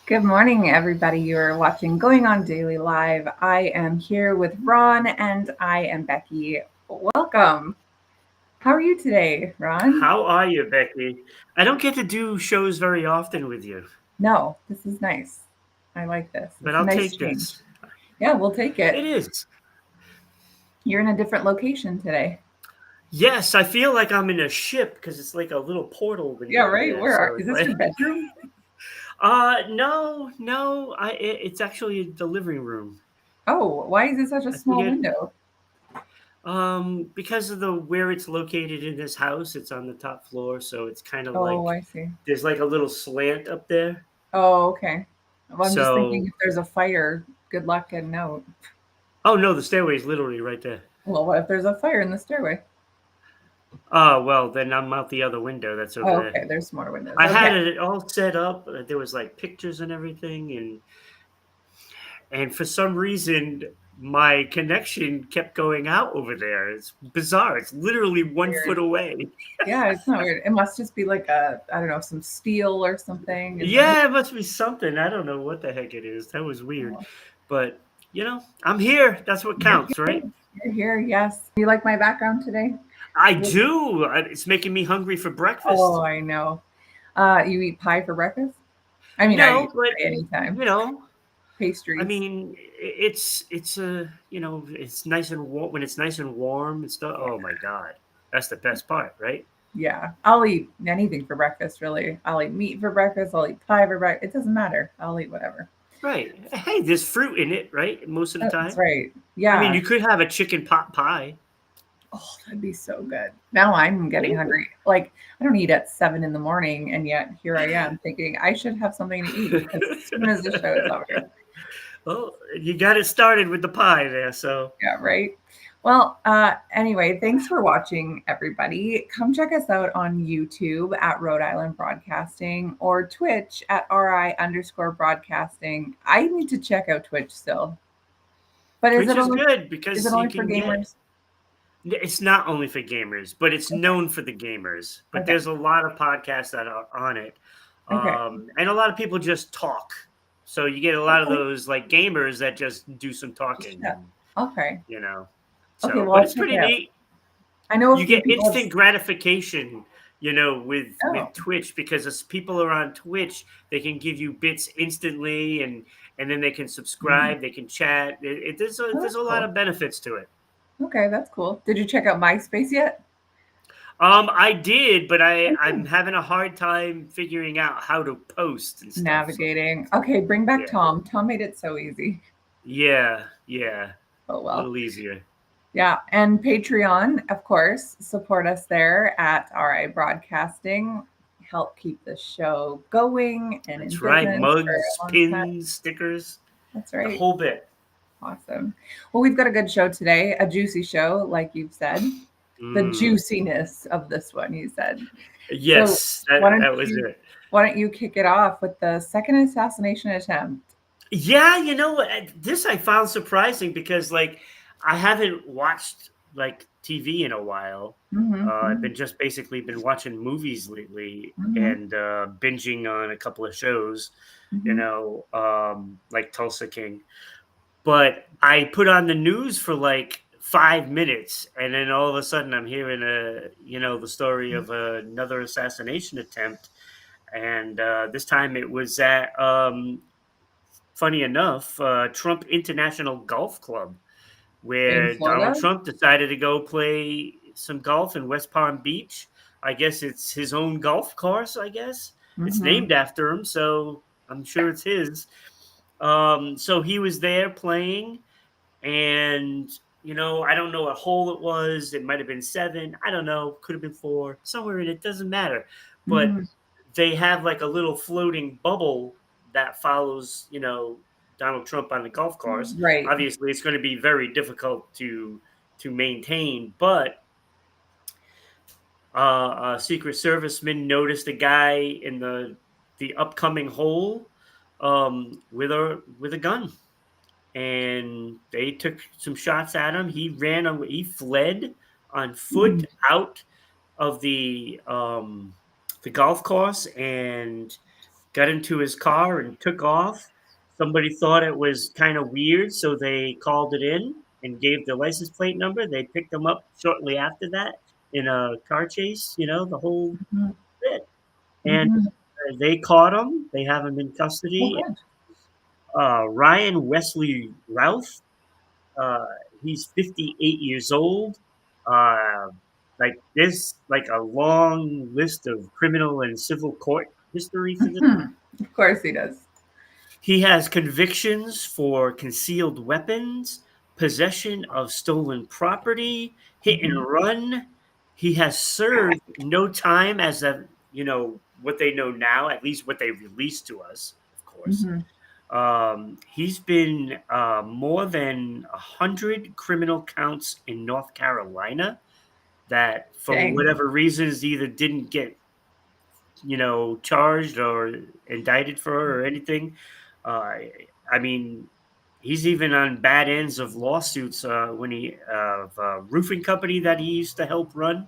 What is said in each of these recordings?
Good morning, everybody. You're watching Going On Daily Live. I am here with Ron and I am Becky. Welcome. How are you today, Ron? How are you, Becky? I don't get to do shows very often with you, No, this is nice. I like this. but It's a I'll nice take change. this. Yeah, we'll take it. It is. You're in a different location today. Yes, I feel like I'm in a ship because it's like a little portal Yeah, window right. there. Where are, So is it's this like, your bedroom? no, it's actually the living room. Oh, why is it such a I small figured, window? because of the where it's located in this house, it's on the top floor, so it's kind of Oh, like I see. there's like a little slant up there. Oh, okay. Well, I'm just thinking So, if there's a fire, good luck getting out. oh no, the stairway is literally right there. Well, what if there's a fire in the stairway? Oh well, then I'm out the other window that's over Oh, there. okay. There's more windows. I Okay. had it all set up. There was like pictures and everything, and for some reason my connection kept going out over there. It's bizarre. It's literally 1 foot Weird. away. Yeah, it's not weird. It must just be like I don't know, some steel or something. And then, Yeah, it must be something. I don't know what the heck it is. That was weird, oh, but I'm here. That's what you're counts, here. right? You're here. Yes. Do you like my background today? I Yes. do. It's making me hungry for Oh, breakfast. I know. You eat pie for breakfast? I mean, I eat No, but pie anytime. you know, I Pastries. mean, it's a it's nice and warm when it's nice and warm and stuff. Yeah. Oh my god, that's the best part, right? Yeah. I'll eat anything for breakfast, really. I'll eat meat for breakfast. I'll eat pie for breakfast. It doesn't matter. I'll eat whatever. Right. Hey, there's fruit in it, right? Most of the That's time. right. I mean, Yeah. you could have a chicken pot pie. Oh, that'd be so good. Now I'm getting Yeah. hungry. Like, I don't eat at 7 in the morning, and yet here I am thinking I should have something to eat as soon as the show is over. Well, you got it started with the pie there, so Yeah, right. Well, anyway, thanks for watching, everybody. Come check us out on YouTube at Rhode Island Broadcasting or Twitch at RI_broadcasting. I need to check out Twitch still, but Twitch is good is it because you only for can get. gamers? It's not only for gamers, but it's Okay, known for the gamers. But okay, there's a lot of podcasts that are on it, okay, and a lot of people just talk. So you get a lot of okay. those like gamers that just do some Just talking, check. and Okay, you know. okay. So, Well, but I'll it's check pretty it out. neat. I know a You few get people have. instant gratification, with Oh, Twitch because as people are on Twitch, they can give you bits instantly, and then they can mm. subscribe, they can chat. Oh, There's that's a lot cool. of benefits to it. Okay, that's cool. Did you check out MySpace yet? I did, but Oh, I'm good. having a hard time figuring out how to post and stuff. So Navigating. Okay, bring back yeah, Tom. Tom made it so easy. yeah, Oh a well. little easier. Yeah, and Patreon, of course, support us there at RI Broadcasting. Help keep the show going and in That's right. business for Mugs, a long time. pins, stickers, That's the right. whole bit. Awesome. Well, we've got a good show today, a juicy show, like you've said. The Mm. juiciness of this one, you said. So Yes, why don't that was you it. why don't you kick it off with the second assassination attempt? Yeah, you know what? This I found surprising because, like, I haven't watched like TV in a while. Mm-hmm, I've mm-hmm, been just basically been watching movies lately mm-hmm, and binging on a couple of shows, mm-hmm. like Tulsa King. But I put on the news for like 5 minutes, and then all of a sudden I'm hearing the story of another assassination attempt, and this time it was at funny enough, Trump International Golf Club, In where Donald Florida? Trump decided to go play some golf in West Palm Beach. I guess it's his own golf course, I guess. It's Mm-hmm. named after him, so I'm sure it's his. So he was there playing, and I don't know what hole it was. It might have been seven. I don't know. Could have been four. Somewhere in it. Doesn't matter. But Mm-hmm. they have like a little floating bubble that follows, Donald Trump on the golf course. Right. Obviously, it's going to be very difficult to maintain, but a Secret Serviceman noticed a guy in the upcoming hole with a gun, and they took some shots at him. He fled on Mm-hmm. foot out of the golf course, and got into his car and took off. Somebody thought it was kind of weird, so they called it in and gave the license plate number. They picked him up shortly after that in a car chase, the whole Mhm. bit. And Mhm. they caught him. They have him in Oh, custody. good. Ryan Wesley Routh, uh, he's 58 years old. Uh, like there's like a long list of criminal and civil court history for this. Mhm. Of course he does. He has convictions for concealed weapons, possession of stolen property, hit and Mhm. run. He has served no time as of, what they know now, at least what they released to us, of course. Mhm. He's been more than 100 criminal counts in North Carolina that, for Dang. whatever reasons, either didn't get charged or indicted for or anything. Uh, I mean, he's even on bad ends of lawsuits when he of a roofing company that he used to help run.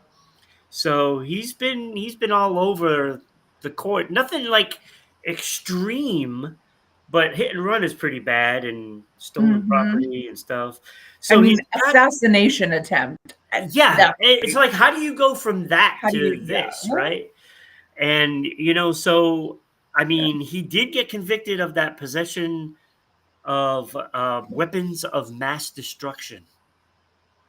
So he's been all over the court. Nothing like extreme, but hit and run is pretty bad and stolen Mhm. property and stuff. I So he's mean, got assassination attempt. yeah. That's It's crazy. like how do you go from that How do to you yeah. this, right? And, so I Yeah. mean, he did get convicted of that possession of weapons of mass destruction,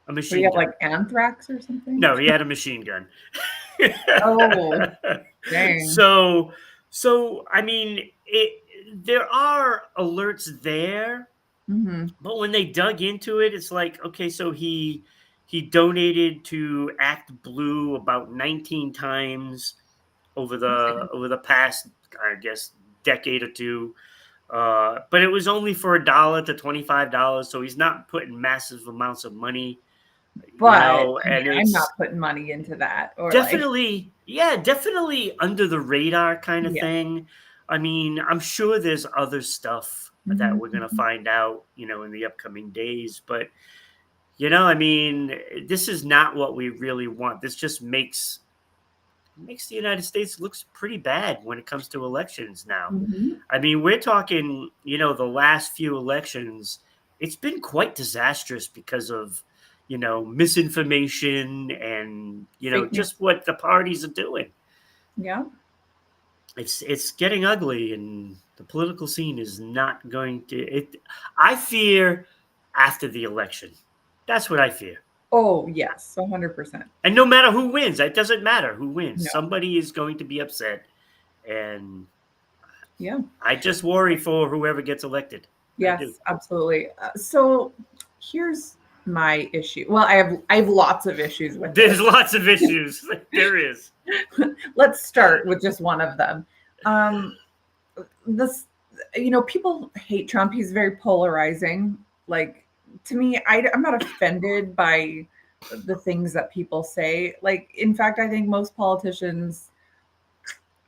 a What do you machine have, like, gun. anthrax or something? No, he had a machine gun. Oh, dang. so, I mean, there are alerts there, Mhm. but when they dug into it, it's like, okay, so he donated to Act Blue about 19 times over the past, I guess, decade or two. But it was only for $1 to $25, so he's not putting massive amounts of money, But, I mean, and I'm it's not putting money into that or, like definitely, yeah, definitely under the radar kind of yeah. thing. I mean, I'm sure there's other stuff that Mhm, we're gonna mhm, find out, in the upcoming days, but I mean, this is not what we really want. This just makes the United States looks pretty bad when it comes to elections now. mhm. I mean, we're talking, the last few elections, it's been quite disastrous because of, misinformation and, Fake news. just what the parties are doing. Yeah. It's getting ugly and the political scene is not going to it I fear after the election. That's what I fear. Oh, yes, 100%. And no matter who wins, it doesn't matter who wins. No. Somebody is going to be upset and Yeah. I just worry for whoever gets elected. I do. Yes, absolutely. So, here's my issue. Well, I have lots of issues with There's this. lots of issues. There is. Let's start with just one of them. Um, this, people hate Trump. He's very polarizing. Like, to me, I'm not offended by the things that people say. Like, in fact, I think most politicians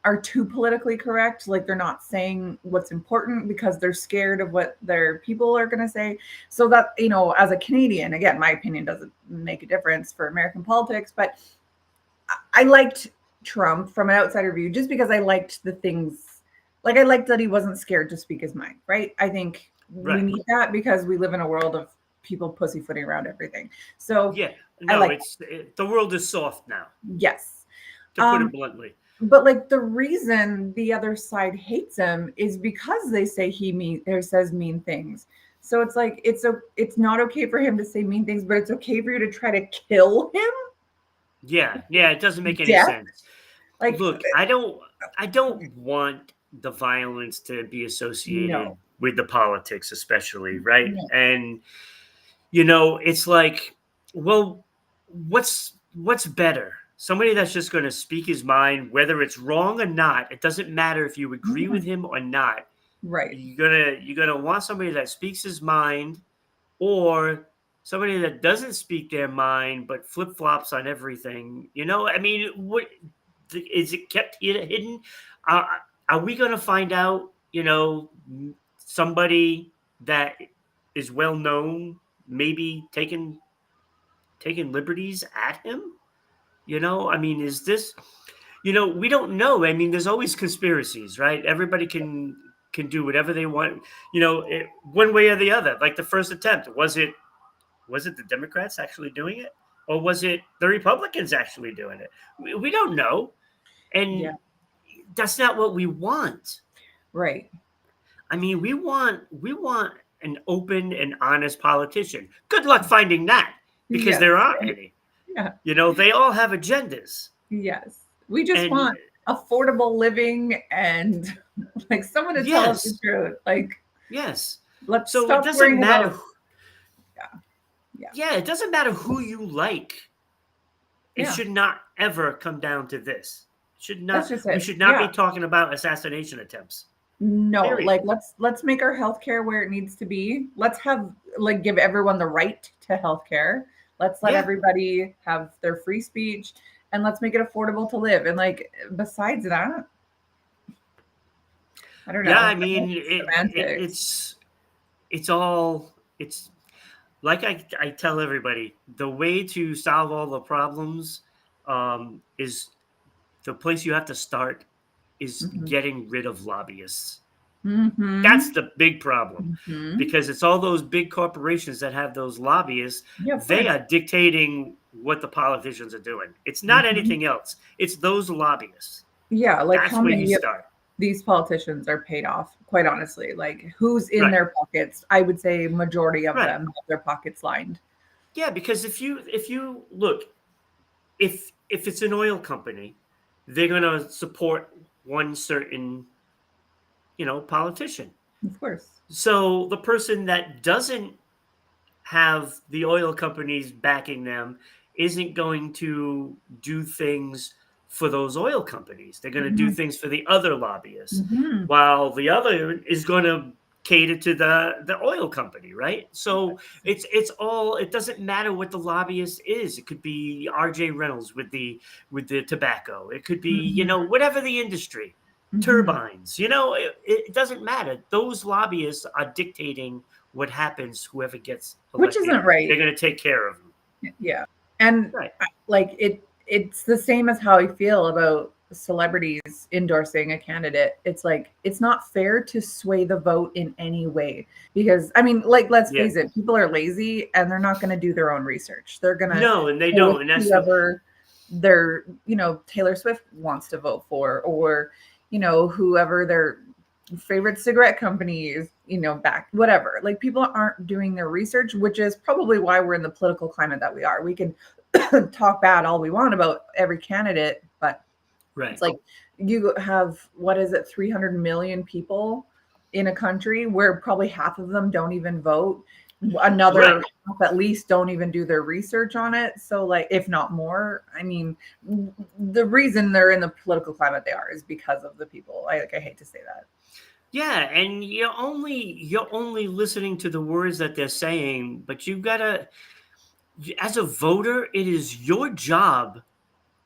are too politically correct. Like, they're not saying what's important because they're scared of what their people are going to say. So that, as a Canadian, again, my opinion doesn't make a difference for American politics, but I liked Trump from an outsider view just because I liked the things, like I liked that he wasn't scared to speak his mind, right? I think we Right. need that because we live in a world of people pussyfooting around everything. So Yeah. I No, like, the world is soft now, yes. to put it Um, bluntly. but like the reason the other side hates him is because they say he mean or says mean things. So it's like it's not okay for him to say mean things, but it's okay for you to try to kill him. Yeah. Yeah, it doesn't make any Death, sense. like Look, I don't want the violence to be no, associated with the politics especially, right? no. And it's like, well, what's better? Somebody that's just going to speak his mind, whether it's wrong or not. It doesn't matter if you agree with Mhm. him or not. Right. You're gonna want somebody that speaks his mind, or somebody that doesn't speak their mind but flip flops on everything. I mean, what is it kept hidden? Uh, are we gonna find out? Somebody that is well known, maybe taking liberties at him. I mean, is this? we don't know. I mean, there's always conspiracies, right? Everybody can do whatever they want, one way or the other. Like the first attempt, was it the Democrats actually doing it, or was it the Republicans actually doing it? We don't know, Yeah. and that's not what we want. Right. I mean, we want an open and honest politician. Good luck finding that, because Yes. there aren't any. Yeah. They all have agendas, Yes. We just and want affordable living and like someone to tell us the yes, truth. Like, yes. let's So it stop doesn't worrying matter. about, yeah, yeah, Yeah, it doesn't matter who you like. It yeah. should not ever come down to this. Should That's not. just We it. should not be Yeah. talking about assassination attempts. No, Period. like let's make our healthcare where it needs to be. Let's have like give everyone the right to healthcare. Let's let Yeah, everybody have their free speech and let's make it affordable to live. And like besides that, I don't yeah. know. I mean, Semantics. it's all it's like I tell everybody, the way to solve all the problems, is the place you have to start is Mhm. getting rid of lobbyists. That's Mhm. the big problem, Mhm. because it's all those big corporations that have those lobbyists. Yeah, of They course. are dictating what the politicians are doing. It's not Mhm. anything else. It's those lobbyists. Yeah, like That's how where you many of start. these politicians are paid off, quite honestly? Like who's in Right. their pockets? I would say majority of Right. them have their pockets lined. Yeah, because if you look, if it's an oil company, they're going to support one certain, politician. Of course. So the person that doesn't have the oil companies backing them isn't going to do things for those oil companies. They're going to do Mhm. things for the other lobbyists, Mhm. while the other is going to cater to the oil company, right? So it doesn't matter what the lobbyist is. It could be RJ Reynolds with the tobacco. It could be, Mhm. whatever the industry, Mhm. turbines. It doesn't matter. Those lobbyists are dictating what happens. Whoever gets Which elected, isn't right. they're going to take care of them. Yeah. And Right. like it's the same as how I feel about celebrities endorsing a candidate. It's like it's not fair to sway the vote in any way because I mean, like let's Yeah. face it, people are lazy and they're not going to do their own research. They're going to No, and they go with don't. And that's the whoever Taylor Swift wants to vote for or whoever their favorite cigarette companies, back whatever. Like people aren't doing their research, which is probably why we're in the political climate that we are. We can talk bad all we want about every candidate, but it's right. like you have what is it, 300 million people in a country where probably half of them don't even vote. Right. Another half at least don't even do their research on it. So like if not more, I mean the reason they're in the political climate they are is because of the people. I hate to say that. Yeah, and you're only listening to the words that they're saying, but you gotta, as a voter, it is your job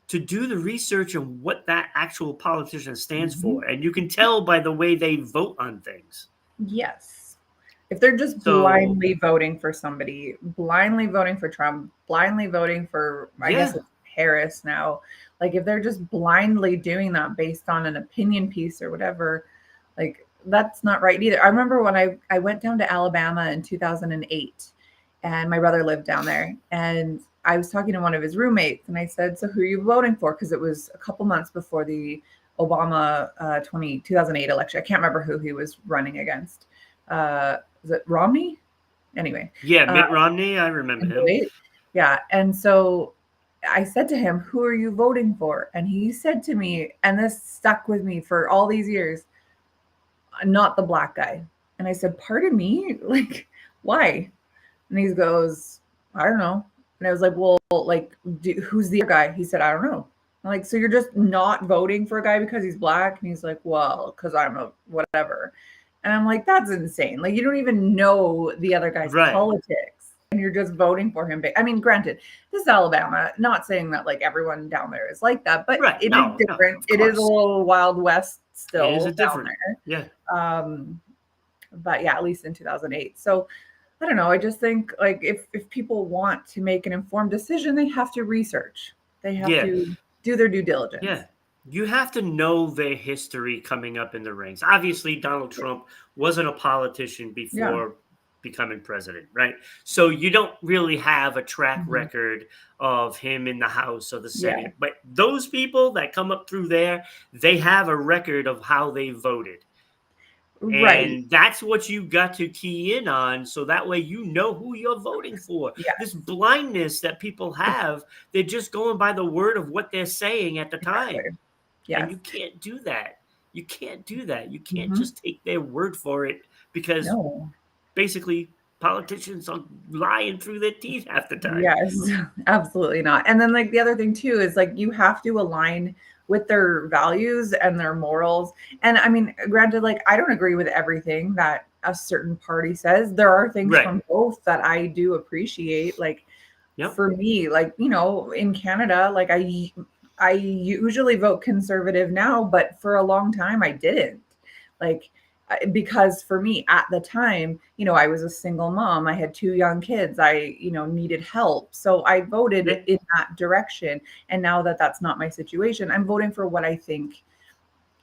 to do the research on what that actual politician stands Mhm. for, and you can tell by the way they vote on things. Yes. If they're just So blindly voting for somebody, blindly voting for Trump, blindly voting for, I guess yeah, it's Harris now, like if they're just blindly doing that based on an opinion piece or whatever, like that's not right either. I remember when I went down to Alabama in 2008 and my brother lived down there and I was talking to one of his roommates and I said, "So who are you voting for?" Because it was a couple months before the Obama 2008 election. I can't remember who he was running against. Was it Romney? Anyway, yeah, uh, Mitt Romney, I remember in him. '08. Yeah, and so I said to him, "Who are you voting for?" And he said to me, and this stuck with me for all these years, "Not the black guy." And I said, "Pardon me? Like, why?" And he goes, "I don't know." And I was like, "Well, like, who's the other guy?" He said, "I don't know." I'm like, "So you're just not voting for a guy because he's black?" And he's like, "Well, because I'm a whatever." And I'm like, "That's insane. Like, you don't even know the other guy's Right, politics, and you're just voting for him." I mean, granted, this is Alabama. Not saying that like everyone down there is like that, but right. it is No, no, different. of It is a course, little Wild West it is a still down different. there. Yeah, But yeah, at least in 2008. So I don't know. I just think like if people want to make an informed decision, they have to research. They have yeah, to do their due yeah. diligence. you have to know their history coming up in the ranks. Obviously, Donald Trump wasn't a politician Yeah. before becoming president, right? So you don't really have a track Mhm. record of him in the House or the Yeah. Senate. But those people that come up through there, they have a record of how they voted. Right. And that's what you got to key in on. So that way you know who you're voting for. This Yes. blindness that people have, they're just going by the word of what they're saying at the Exactly. time. And Yes. you can't do that. You can't do that. You can't Mhm. just take their word for it because No. basically politicians are lying through their teeth half the time. Yes, absolutely not. And then, like, the other thing too is, like, you have to align with their values and their morals. And I mean, granted, like, I don't agree with everything that a certain party says. There are things Right. from both that I do appreciate. Like, Yep. for me, like, in Canada, like, I usually vote conservative now, but for a long time I didn't. Like, because for me at the time, I was a single mom. I had two young kids. I, needed help. So I voted Yeah. in that direction. And now that that's not my situation, I'm voting for what I think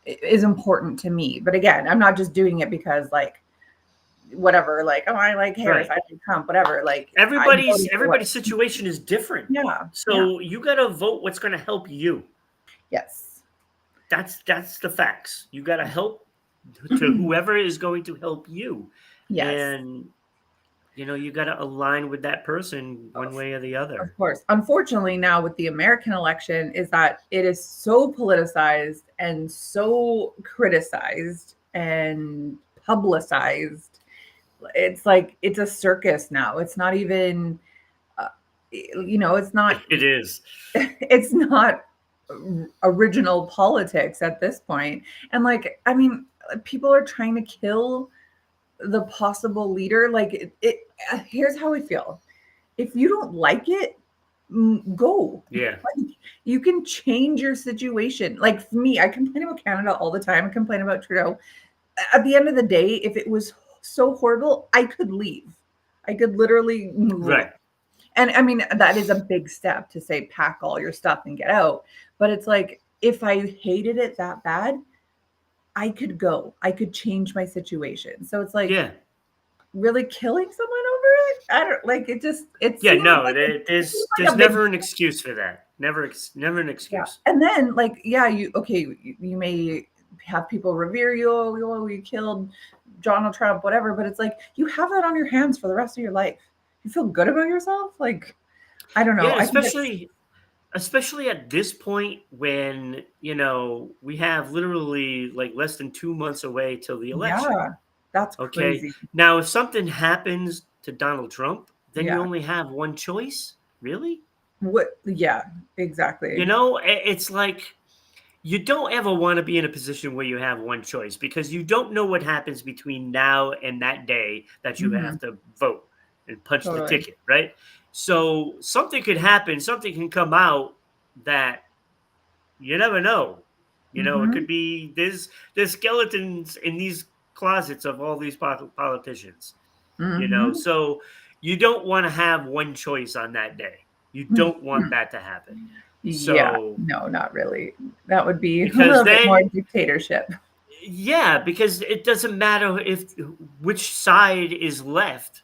is important to me. But again, I'm not just doing it because, like, whatever, like, oh, I like Harris, Right. I like Trump, whatever. Like, I'm Everybody's voting for what. everybody's situation is different. Yeah. Yeah. So you got to vote what's going to help you. Yes. That's the facts. You got to help to whoever is going to help you. Yes. And you got to align with that person one Of way or the other. Of course. Unfortunately, now with the American election, is that it is so politicized and so criticized and publicized. It's like it's a circus now. It's not even, it's not. It is. It's not original politics at this point. And, like, I mean, people are trying to kill the possible leader. Like, here's how I feel. If you don't like it, go. Yeah. Like, you can change your situation. Like, for me, I complain about Canada all the time. I complain about Trudeau. At the end of the day, if it was so horrible, I could leave. I could literally move away. Right. And I mean, that is a big step to say pack all your stuff and get out. But it's like, if I hated it that bad, I could go. I could change my situation. So it's like, Yeah. really killing someone over it? I don't like it. Just it Yeah, seems no, like there's a big. never an excuse for that. Never an Yeah. excuse. And then, like, yeah, you may have people revere you. Oh, you killed Donald Trump, whatever. But it's like you have that on your hands for the rest of your life. You feel good about yourself. Like, I don't Yeah, know. and I think it's, especially at this point when, we have literally like less than 2 months away till the election. yeah, that's Okay. crazy. Now, if something happens to Donald Trump, then you Yeah. only have one choice? Really? What? Yeah. Exactly. It's like you don't ever want to be in a position where you have one choice because you don't know what happens between now and that day that you Hmm. have to vote and punch the Totally. ticket, right? So something could happen, something can come out that you never know. It Hmm. could be there's skeletons in these closets of all these politicians. Hmm. So you don't want to have one choice on that day. You don't want that to happen. Yeah. So No, not really. That would be a because little bit more then dictatorship. yeah, because it doesn't matter if which side is left,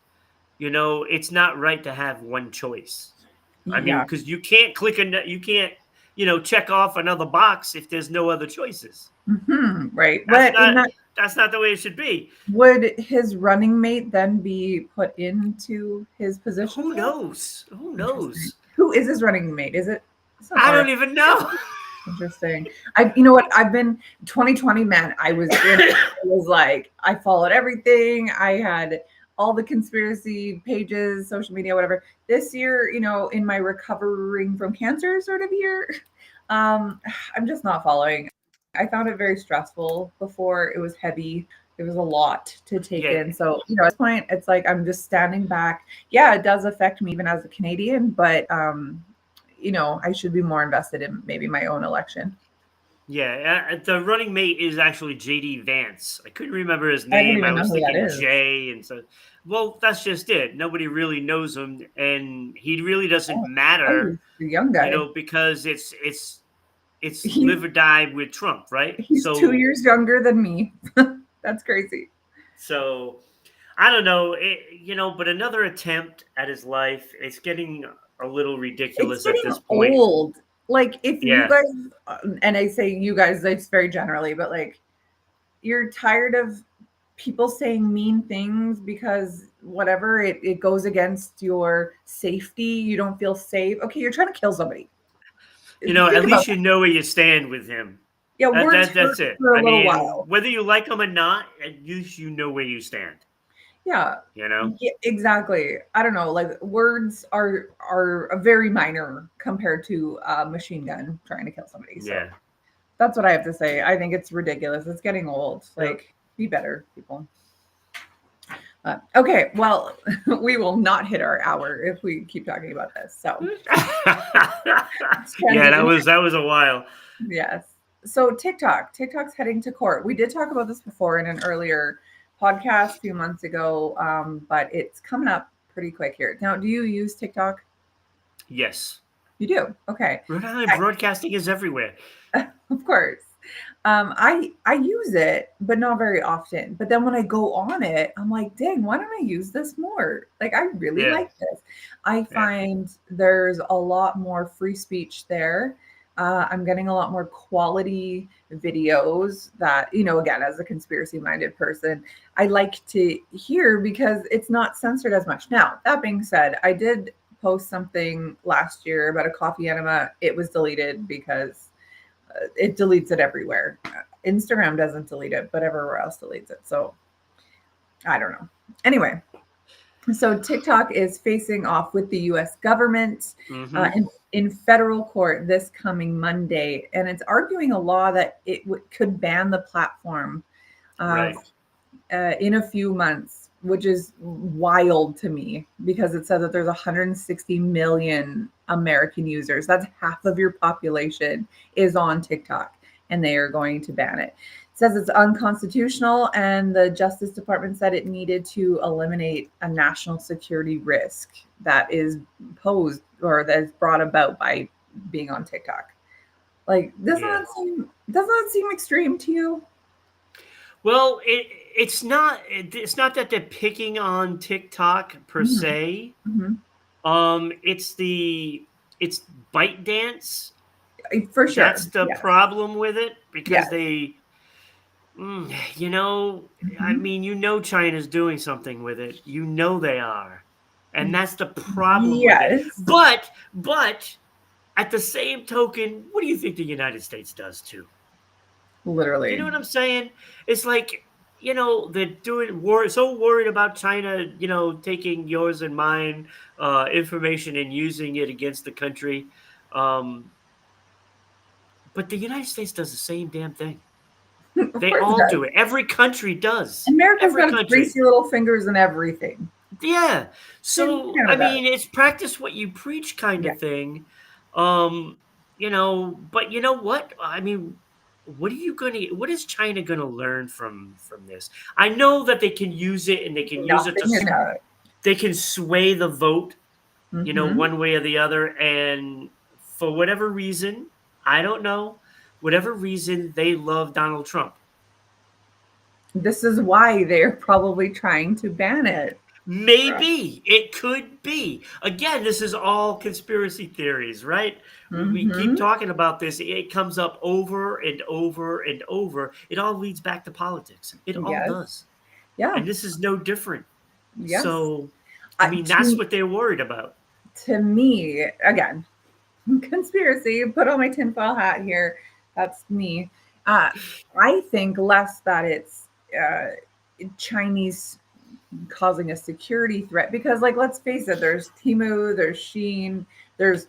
it's not right to have one choice. I mean, Yeah. because you can't you can't, check off another box if there's no other choices. Right. That's But in not that, that's not the way it should be. would his running mate then be put into his position Who though? knows? Who Interesting. knows? Who is his running mate? Is it? It's not I our. don't even know. Interesting. You know what? I've been 2020, man. I was in it. I was like, I followed everything. I had all the conspiracy pages, social media, whatever. This year, in my recovering from cancer sort of year, um, I'm just not following. I found it very stressful before. It was heavy. It was a lot to take Yeah, in. So, at this point, it's like I'm just standing back. Yeah, it does affect me even as a Canadian, but I should be more invested in maybe my own election. yeah. The running mate is actually JD Vance. I couldn't remember his I don't name. I even know was who that thinking is. Jay, and so well, that's just it. Nobody really knows him, and he really doesn't Oh, oh, matter, he's the young guy. because it's it's He's live or die with Trump, right? he's 2 years younger than me. That's crazy. So I don't know, but another attempt at his life. It's getting a little It's ridiculous at getting this point. old. Like if you Yeah, guys, and I say you guys, it's very generally, but like you're tired of people saying mean things because whatever it goes against your safety. You don't feel safe. Okay, you're trying to kill somebody. at Think about least you that. know where you stand with him. Yeah, That, words that hurt that's it. for a I little mean, while. whether you like him or not, at least you know where you stand. Yeah. You know. Yeah, exactly. I don't know. Like words are a very minor compared to a machine gun trying to kill somebody. So Yeah. that's what I have to say. I think it's ridiculous. It's getting old. Yep. Like, be better, people. Okay, well, we will not hit our hour if we keep talking about this. So let's Yeah, that transition. was a while. Yes. So TikTok's heading to court. We did talk about this before in an earlier podcast a few months ago, but it's coming up pretty quick here. Now, do you use TikTok? Yes. You do. Okay. Rhode Island broadcasting is everywhere. Of course. I use it, but not very often. But then when I go on it, I'm like, dang, why don't I use this more? Like, I really Yeah. like this. I Yeah. find there's a lot more free speech there. I'm getting a lot more quality videos that, again, as a conspiracy minded person, I like to hear because it's not censored as much. Now, that being said, I did post something last year about a coffee enema. It was deleted because it deletes it everywhere. Instagram doesn't delete it, but everywhere else deletes it. So I don't know. Anyway, so TikTok is facing off with the U.S. government Mm-hmm. in federal court this coming Monday, and it's arguing a law that it could ban the platform uh, Right. in a few months, which is wild to me because it says that there's 160 million American users. That's half of your population is on TikTok, and they are going to ban it. It says it's unconstitutional, and the Justice Department said it needed to eliminate a national security risk that is posed or that is brought about by being on TikTok. Like, Yeah. does that seem extreme to you? Well, it's not that they're picking on TikTok per Mm-hmm. se. Mm-hmm. It's it's Bite Dance. For That's sure. the Yes. problem with it because Yes. they Mm, you know, I Mhm. mean, China's doing something with it. You know they are. And that's the problem with it. Yes, But at the same token, what do you think the United States does too? Do you know literally. what I'm saying? It's like, they're so worried about China, taking yours and mine information and using it against the country. Um, but the United States does the same damn thing. Of They course it all does. do it. Every country does. America's Every got its country. greasy little fingers in everything. Yeah. Same with So I Canada. mean, it's practice what you preach kind Yeah. of thing. But you know what? I mean, what is China gonna learn from this? I know that they can use it and they can use it Nothing in it. they can sway the vote, Mhm. one way or the other. And for whatever reason, I don't know, whatever reason, they love Donald Trump. This is why they're probably trying to ban it. Maybe it could be. Again, this is all conspiracy theories, right? We keep Mhm. talking about this. It comes up over and over and over. It all leads back to politics. It all Yes. does. Yeah. And this is no different. Yes. So, I mean, that's To what they're worried about. me, again, conspiracy, put on my tinfoil hat here. That's me. Uh, I think less that it's Chinese causing a security threat because, like, let's face it, there's Timu, there's Sheen, there's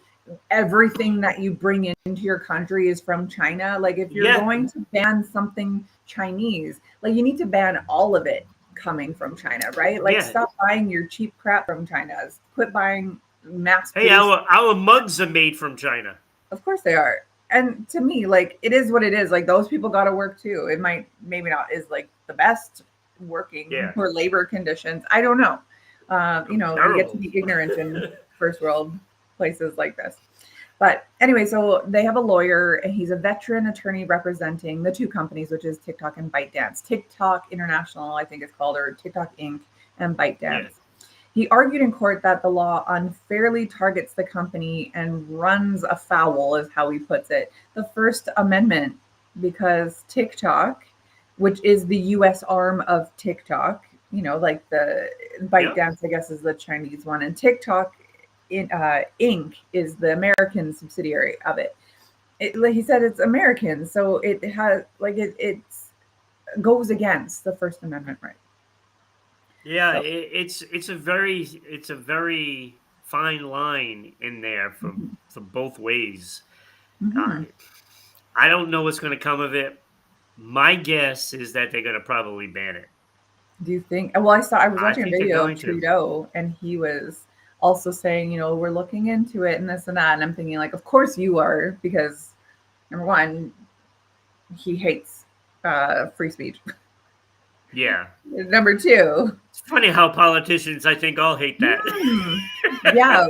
everything that you bring into your country is from China. Like, if you're Yeah. going to ban something Chinese, like, you need to ban all of it coming from China, right? Like, Yeah. stop buying your cheap crap from China. Quit buying mass Hey, produced. our mugs are made from China. Of course they are. And to me, like, it is what it is. Like, those people got to work too. It might, maybe not is like the best working Yeah. or labor conditions. I don't know. We get to Terrible. be ignorant in first world places like this. But anyway, so they have a lawyer, and he's a veteran attorney representing the two companies, which is TikTok and ByteDance. TikTok International, I think it's called, or TikTok Inc. and Yeah. ByteDance. He argued in court that the law unfairly targets the company and runs afoul, is how he puts it, the First Amendment, because TikTok, which is the US arm of TikTok, like the Yep. ByteDance, I guess, is the Chinese one, and TikTok Inc. is the American subsidiary of it. Like he said, it's American, so it has like it goes against the First Amendment right. Yeah, So, it's a very fine line in there mhm, for both ways. Uh, mhm. I don't know what's going to come of it. My guess is that they're going to probably ban it. Do you think? Well, I was I watching a think they're video of going to. Trudeau, and he was also saying, we're looking into it and this and that. And I'm thinking, like, of course you are, because number one, he hates free speech. Yeah. Number two, It's funny how politicians, I think, all hate that. hmm, yeah,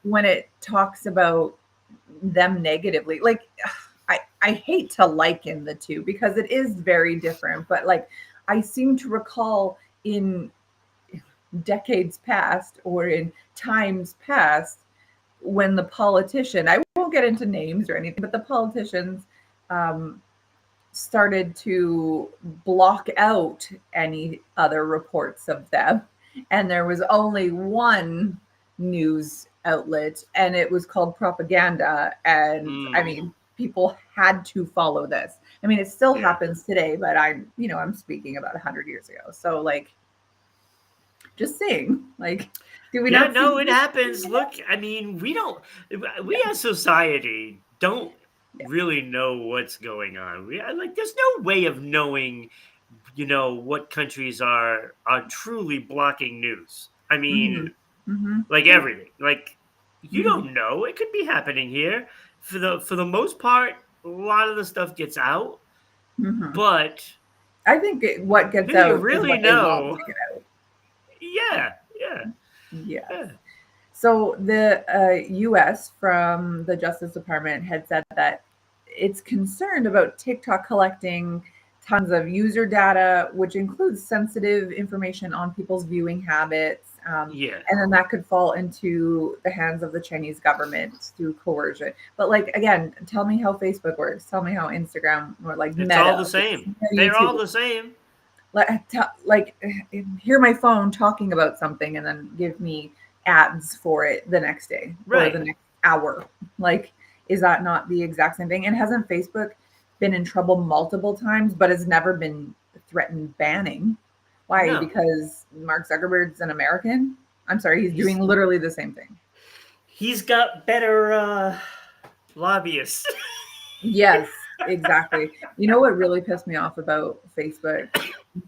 when it talks about them negatively, like I hate to liken the two because it is very different, but like I seem to recall in decades past or in times past when the politician, I won't get into names or anything, but the politicians um, started to block out any other reports of them. And there was only one news outlet, and it was called propaganda. And I Mm, mean, people had to follow this. I mean, it still yeah. happens today, but I'm speaking about 100 years ago. So, like, just saying, like, do we Yeah, not see no, it this? happens. Look, I mean, we Yeah, as society don't yeah. really know what's going on. Like, there's no way of knowing, what countries are truly blocking news. I Mm-hmm. mean, Mm-hmm. like Yeah. everything. Like, you Mm-hmm. don't know. It could be happening here. For the most part, a lot of the stuff gets out, Mm-hmm. but I think what gets until you out is really what they want know, to get out. yeah, yeah, Yes. yeah, So the U.S. from the Justice Department had said that it's concerned about TikTok collecting tons of user data, which includes sensitive information on people's viewing habits, yeah. and then that could fall into the hands of the Chinese government through coercion. But like again, tell me how Facebook works. Tell me how Instagram or like It's all Meta, the same. They're all YouTube. the same. Like hear my phone talking about something and then give me ads for it the next day or the Right. next hour. Like, is that not the exact same thing? And hasn't Facebook been in trouble multiple times but has never been threatened banning? Why? No. Because Mark Zuckerberg's an American? I'm sorry, he's doing He's literally the same thing. he's got better lobbyists. Yes, exactly. You know what really pissed me off about Facebook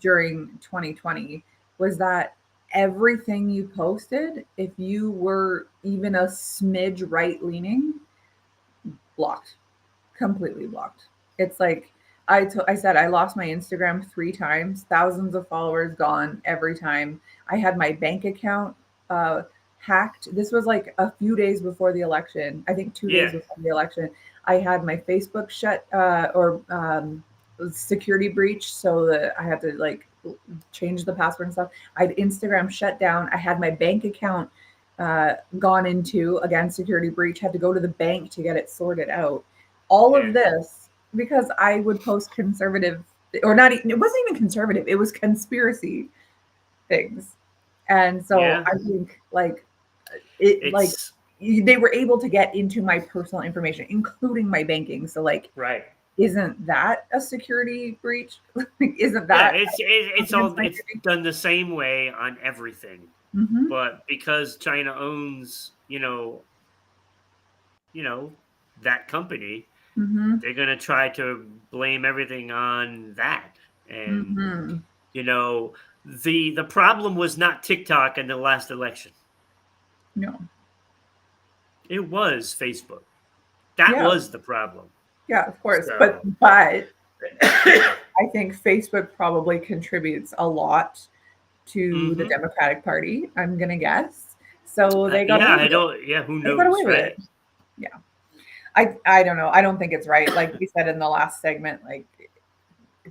during 2020 was that everything you posted, if you were even a smidge right leaning, blocked, completely blocked. It's like I said, I lost my Instagram 3 times, thousands of followers gone every time. I had my bank account uh, hacked. This was like a few days before the election. I think 2 days Yeah. before the election. I had my Facebook shut or security breach, so that I had to like change the password and stuff. I had Instagram shut down. I had my bank account gone into, again, security breach, had to go to the bank to get it sorted out. All of Yeah. this because I would post conservative, or not, it wasn't even conservative, it was conspiracy things. And so Yeah. I think like it, like It's they were able to get into my personal information, including my banking. So like, right. isn't that a security breach? Isn't Yeah, that it's against all my it's security? done the same way on everything. Mm-hmm. But because China owns, you know, that company, Mm-hmm. they're going to try to blame everything on that. And Mm-hmm. you know, the problem was not TikTok in the last election. No. It was Facebook. That Yeah. was the problem. Yeah, of course. But So, but I think Facebook probably contributes a lot to the mhm. Democratic Party, I'm gonna guess. So they got Yeah, away I with it. don't. Yeah, who They got knows, away with right? it. Yeah. I don't know. I don't think it's right. Like we said in the last segment, like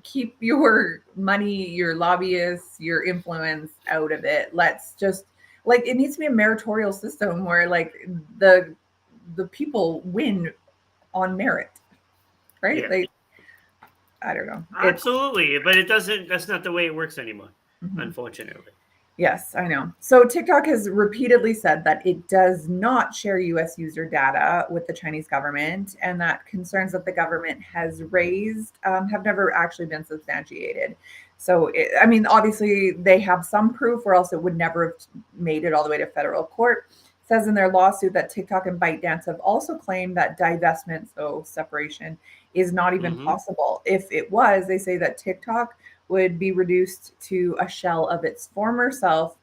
keep your money, your lobbyists, your influence out of it. Let's just like it needs to be a meritorial system where like the the people win on merit, right? Yeah, Like I don't know. It's absolutely. But it doesn't. That's not the way it works anymore, mhm. unfortunately. Yes, I know. So TikTok has repeatedly said that it does not share US user data with the Chinese government, and that concerns that the government has raised have never actually been substantiated. So, I mean, obviously they have some proof, or else it would never have made it all the way to federal court. It says in their lawsuit that TikTok and ByteDance have also claimed that divestment, so separation, is not even Hmm. possible. If it was, they say that TikTok would be reduced to a shell of its former self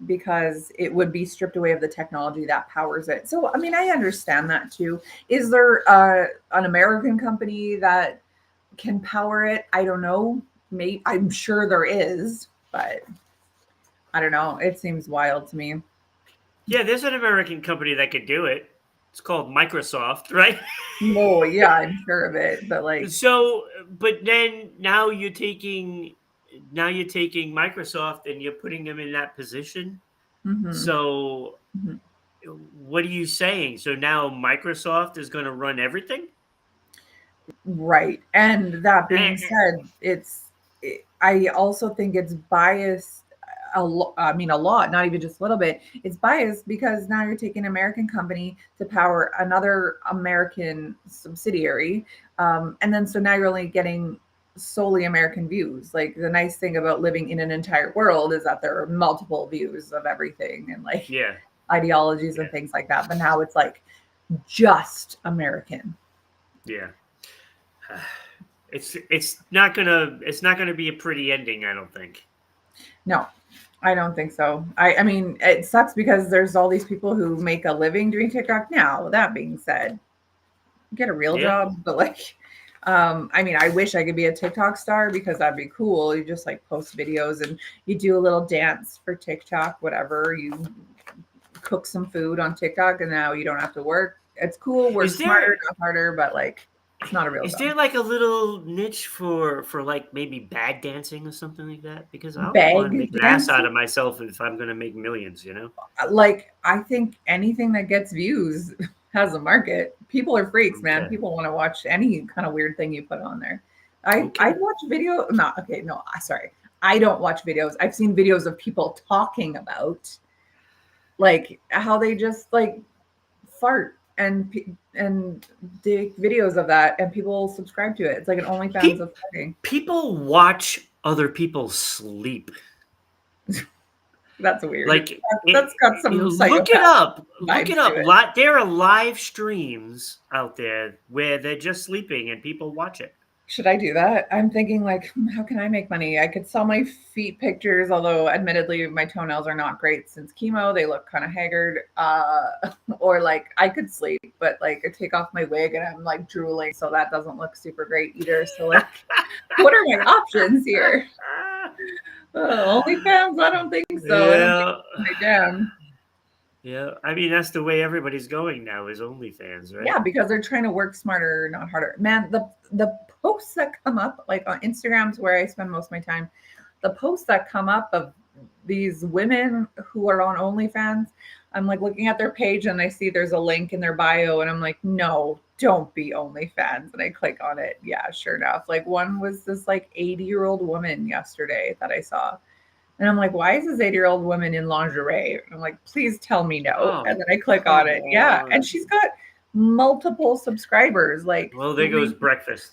because it would be stripped away of the technology that powers it. So, I mean, I understand that too. Is there an American company that can power it? I don't know. Maybe I'm sure there is, but I don't know. It seems wild to me. Yeah, there's an American company that could do it. It's called Microsoft, right? No, yeah, I'm sure of it, but like, So, but then now you're taking Microsoft and you're putting them in that position. mhm, So, mhm. what are you saying? So now Microsoft is going to run everything? Right. And that Eh, being said, I also think it's biased I mean, a lot, not even just a little bit. It's biased because now you're taking an American company to power another American subsidiary. And then so now you're only getting solely American views. Like the nice thing about living in an entire world is that there are multiple views of everything and like yeah, ideologies and yeah, things like that. But now it's like just American. yeah. It's not gonna be a pretty ending, I don't think. No, I don't think so. I mean, it sucks because there's all these people who make a living doing TikTok now. That being said, get a real Yeah. job, but like, I mean, I wish I could be a TikTok star because that'd be cool. You just like post videos and you do a little dance for TikTok, whatever. You cook some food on TikTok and now you don't have to work. It's cool. Work Is smarter, there not harder, but like, it's not a real is job. there like a little niche for like maybe bag dancing or something like that? Because I don't want to Bag make an ass out dancing? of myself if I'm gonna make millions, you know? Like I think anything that gets views has a market. People are freaks, man. Okay. People want to watch any kind of weird thing you put on there. I Okay. watch video. Not okay. No, sorry. I don't watch videos. I've seen videos of people talking about like how they just like fart and take videos of that, and people subscribe to it. It's like an OnlyFans Pe- of farting. People watch other people sleep. That's weird. Like That's got some look it psychopath up. Look vibes it to up. it. There are live streams out there where they're just sleeping and people watch it. Should I do that? I'm thinking like, how can I make money? I could sell my feet pictures, although admittedly my toenails are not great since chemo. They look kind of haggard. Or like I could sleep, but like I take off my wig and I'm like drooling, so that doesn't look super great either. So like, what are my options here? OnlyFans? I don't think so. I don't think Yeah. it's my jam. Yeah. I mean, that's the way everybody's going now is OnlyFans, Yeah, right? because they're trying to work smarter, not harder. Man, the posts that come up like on Instagram's where I spend most of my time, the posts that come up of these women who are on OnlyFans, I'm like looking at their page and I see there's a link in their bio and I'm like, no, don't be OnlyFans. And I click on it. Yeah, sure enough. Like one was this like 80-year-old woman yesterday that I saw. And I'm like, why is this 80-year-old woman in lingerie? And I'm like, please tell me no. And Oh, then I click on come it. Yeah. And on. she's got multiple subscribers, like Well, there goes three. breakfast.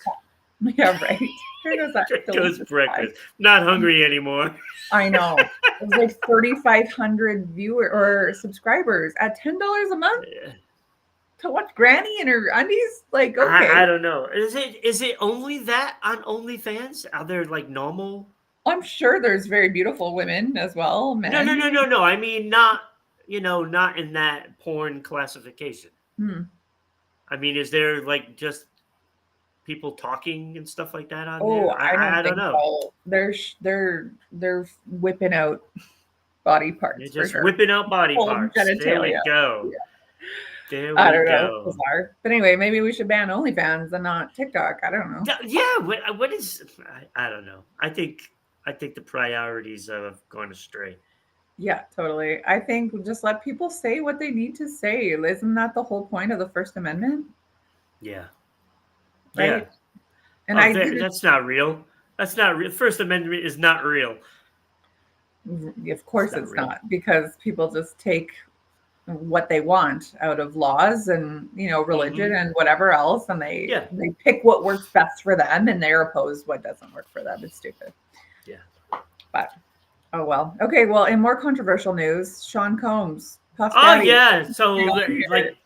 Yeah, right. There goes that There goes delicious pie. breakfast. Not hungry anymore. I know. It was like 3,500 viewer or subscribers at $10 a month Yeah. to watch Granny in her undies. Like, I okay. don't know. Is it only that on OnlyFans? Are there like normal? I'm sure there's very beautiful women as well, No, no, men. no, no, no. I mean, not in that porn classification. Hmm. I mean, is there like just people talking and stuff like that on Oh, there? I I don't don't think know. so. They're whipping out body They're parts for just sure. whipping out body Full parts. There we genitalia. go. Yeah. There I we don't know. go. Bizarre. But anyway, maybe we should ban OnlyFans and not TikTok. I don't know. Yeah, what is? I don't know. I think the priorities have gone astray. Yeah, totally. I think just let people say what they need to say. Isn't that the whole point of the First Amendment? Yeah, yeah. Right? And Oh, I think that's not real. That's not real. First Amendment is not real. of It's course not it's real. not because people just take what they want out of laws and religion Hmm. and whatever else, and Yeah, they pick what works best for them and they're opposed what doesn't work for them. It's stupid. yeah. But oh well. Okay, well, in more controversial news, Sean Combs, Puff Oh Daddy. yeah. Get So on here. like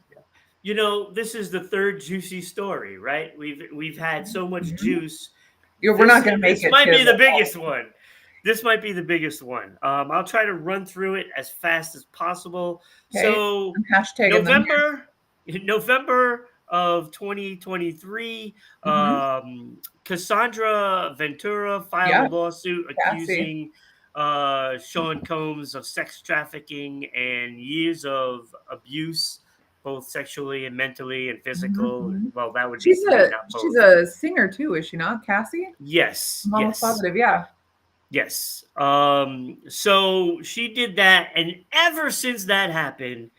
this is the third juicy story, right? We've had so much Mhm. juice. We're not This going to make this it might to be the the biggest one. This might be the biggest one. I'll try to run through it as fast as possible. okay. So I'm hashtagging them here. November, November of 2023, Hmm. Cassandra Ventura filed a Yeah, lawsuit Cassie. accusing Sean Combs of sex trafficking and years of abuse, both sexually and mentally and Hmm. physical. Hmm. Well, that would be She's three, a not she's both. a singer too, is she not, Cassie? Yes, I'm almost yes, positive. Yeah. yes. So she did that, and ever since that happened,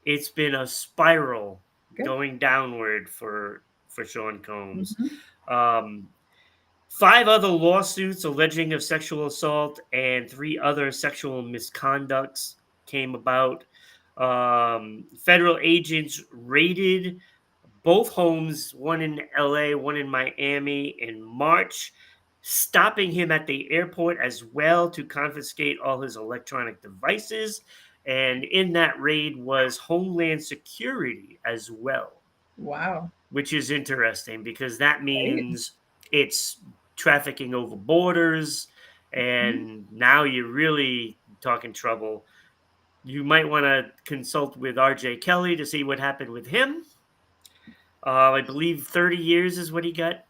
it's been a spiral Good. going downward for Sean Combs. Hmm. Um, Five other lawsuits alleging of sexual assault and three other sexual misconducts came about. Federal agents raided both homes, one in LA, one in Miami, in March, stopping him at the airport as well to confiscate all his electronic devices. And in that raid was Homeland Security as well, Wow. which is interesting because that Right. means it's trafficking over borders. Mhm. And now you're really talking trouble. You might want to consult with RJ Kelly to see what happened with him. I believe 30 years is what he got.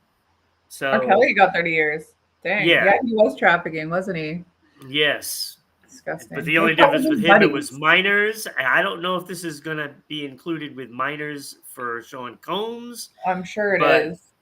R. Kelly So, got 30 years. Dang. yeah, Yeah, he was trafficking, wasn't he? yes. But Disgusting. the They only probably difference with his him, it was buddies. minors. And I don't know if this is going to be included with minors for Sean Combs, I'm sure it but is.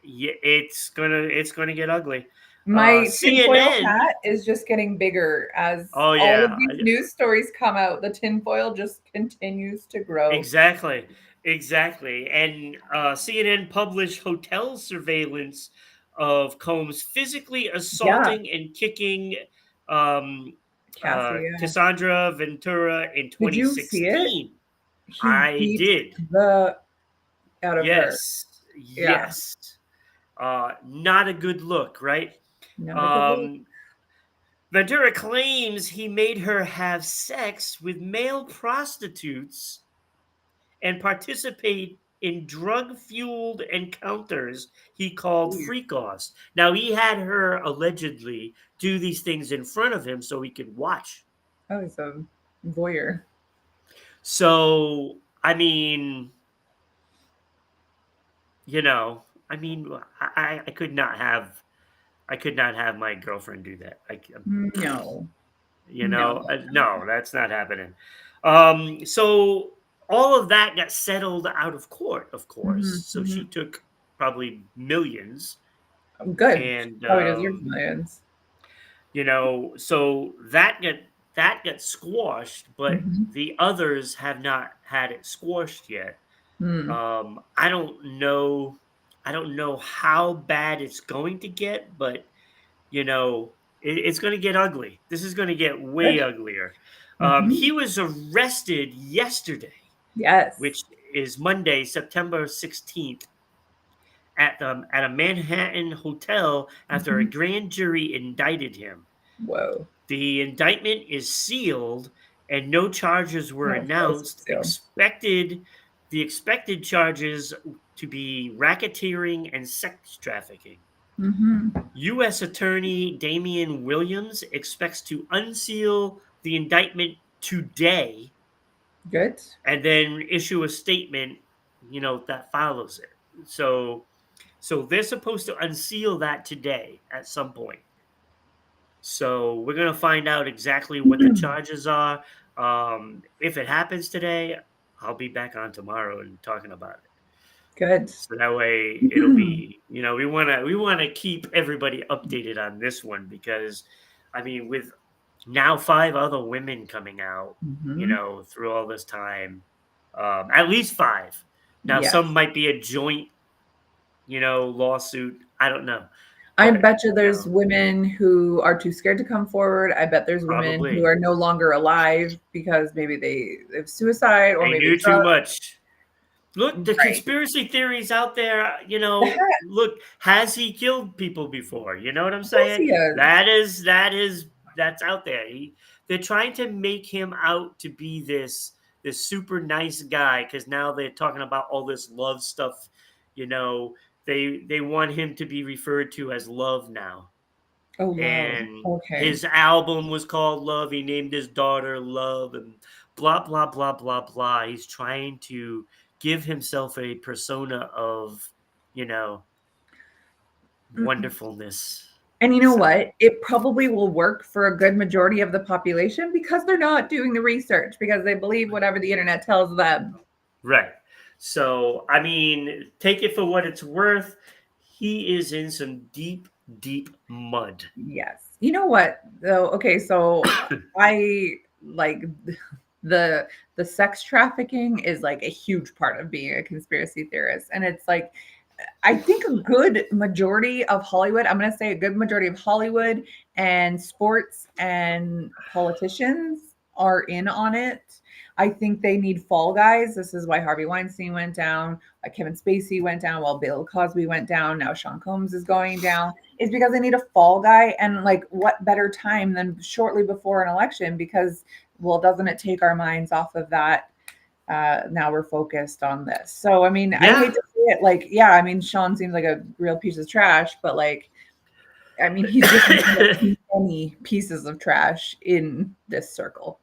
yeah, it's gonna get ugly. My tinfoil CNN. hat is just getting bigger as Oh all of yeah, these news stories come out. The tinfoil just continues to grow. exactly, exactly. And CNN published hotel surveillance of Combs physically Yeah, assaulting and kicking um, Cassie. Yeah. Cassandra Ventura in Did you see it? 2016. He I beat did. the out of her. Yes, Yeah, yes. Not a good look, right? not a good look. Um, Ventura claims he made her have sex with male prostitutes and participate in drug fueled encounters he called Ooh, freak offs. Now, he had her allegedly do these things in front of him so he could watch. that was a voyeur. So, I mean, I mean, I could not have. I could not have my girlfriend do that. No, no. No, that's not happening. So all of that got settled out of court, of course. Hmm. So Hmm. she took probably millions, Good. She and probably deserves millions. so that got squashed, but Hmm. the others have not had it squashed yet. Hmm. I don't know. I don't know how bad it's going to get, but it's going to get ugly. This is going to get way Good. uglier. Hmm. He was arrested yesterday, Yes. which is Monday, September 16th, at a Manhattan hotel after a Hmm. grand jury indicted him. Whoa. The indictment is sealed, and no charges were Oh, of course announced. it's so. The expected charges to be racketeering and sex trafficking. Hmm. U.S. Attorney Damian Williams expects to unseal the indictment today Good. and then issue a statement, that follows it. So they're supposed to unseal that today at some point. So we're gonna find out exactly what the charges are. If it happens today, I'll be back on tomorrow and talking about it. Good. So that way it'll be, we wanna keep everybody updated on this one because I mean with now 5 other women coming out, Mhm. through all this time, at least 5. Now some Yes. might be a joint, lawsuit. I don't know. I But, bet you there's women who are too scared to come forward. I bet there's women who probably are no longer alive because maybe they have suicide or they maybe knew too drugs. much. Look, the Right. conspiracy theories out there, Of look, has he killed people before? You know what I'm course saying? he is. That's out there. They're trying to make him out to be this super nice guy because now they're talking about all this love stuff. You know, they want him to be referred to as Love now. Oh, love. And Okay. his album was called Love. He named his daughter Love, and blah blah blah blah blah. He's trying to give himself a persona of, you know, Mm. wonderfulness. And you know So what? It probably will work for a good majority of the population because they're not doing the research because they believe whatever the internet tells them. right. So I mean, take it for what it's worth. He is in some deep, deep mud. Yes. You know what though? Okay, so I like the the sex trafficking is like a huge part of being a conspiracy theorist. And it's like I think a good majority of Hollywood, I'm going to say a good majority of Hollywood and sports and politicians are in on it. I think they need fall guys. This is why Harvey Weinstein went down, why Kevin Spacey went down, while Bill Cosby went down. Now Sean Combs is going down. Is because they need a fall guy. And like, what better time than shortly before an election? Because, well, doesn't it take our minds off of that? Now we're focused on this. So, I mean, I hate Yeah. to say it. Like, yeah, I mean, Sean seems like a real piece of trash, but like, I mean, he's just one of many pieces of trash in this circle,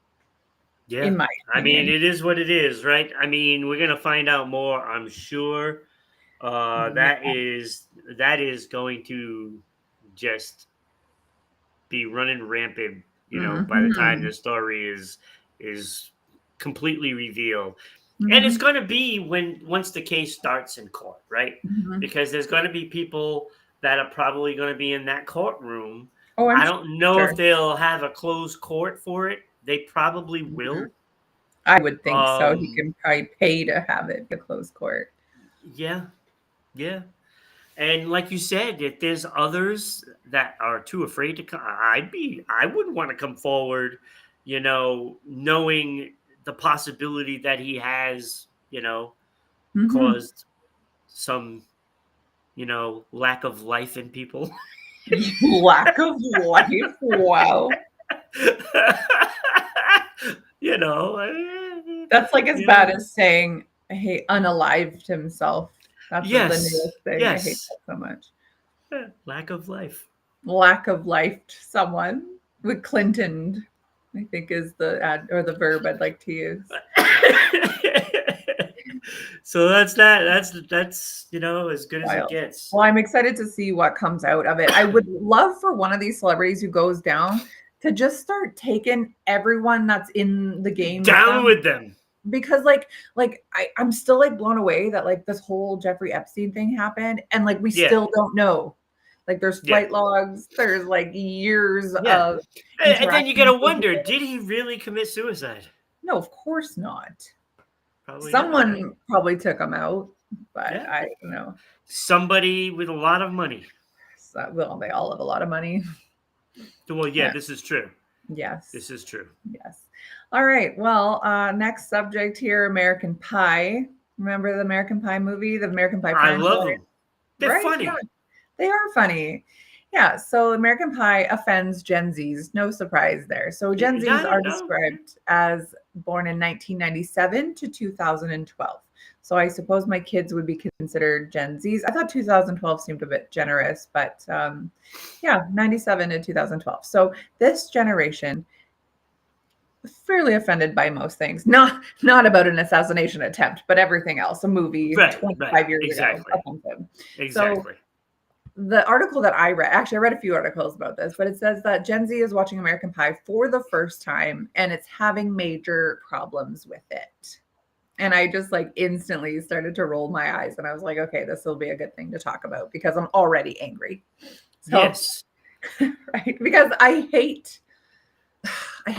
Yeah. in my I mean, opinion. it is what it is, right? I mean, we're gonna find out more, I'm sure. Uh, Yeah. that is that is going to just be running rampant, by the time Mhm. the story is completely revealed. And it's Mhm. going to be once the case starts in court, right? Mhm. Because there's going to be people that are probably going to be in that courtroom. Oh, I'm I don't know sure. if they'll have a closed court for it. They probably Mhm. will. I would think so. He Um, can probably pay to have it a closed court. yeah, yeah. And like you said, if there's others that are too afraid to come, I wouldn't want to come forward, knowing the possibility that he has, Mhm. caused some, lack of life in people. Lack of life. Wow. you know, That's like as you bad know. as saying, "Hey, unalived himself." That's the Yes, newest thing. I hate yes. that so much. Lack of life. Lack of life to someone with Clinton, I think is the ad or the verb I'd like to use. So that's that. That's as good as it Wild. gets. Well, I'm excited to see what comes out of it. I would love for one of these celebrities who goes down to just start taking everyone that's in the game with Down them with them. because I'm still like blown away that like this whole Jeffrey Epstein thing happened and like we Yeah, still don't know. Like there's yeah, flight logs, there's like years yeah. of And then you gotta interactions with wonder: did he really commit suicide? no, of course not. Probably not, right? Someone probably took him out, but Yeah, I don't know. somebody with a lot of money. So, well, they all have a lot of money. Well, yeah, Yeah. this is true. Yes. This is true. Yes. All right. Well, next subject here, American Pie. Remember the American Pie movie, the American Pie I franchise? love them. They're Right? Yeah, funny. they are funny. Yeah, so American Pie offends Gen Zs. No surprise there. So Gen Zs No, are no. described as born in 1997 to 2012. So I suppose my kids would be considered Gen Zs. I thought 2012 seemed a bit generous, but yeah, 97 to 2012. So this generation fairly offended by most things. Not about an assassination attempt, but everything else. A movie Right, right. 25 years ago Exactly. offensive. So Exactly. the article that I read, actually, I read a few articles about this, but it says that Gen Z is watching American Pie for the first time and it's having major problems with it. And I just like instantly started to roll my eyes. And I was like, okay, this will be a good thing to talk about because I'm already angry. So, Yes. right. Because I hate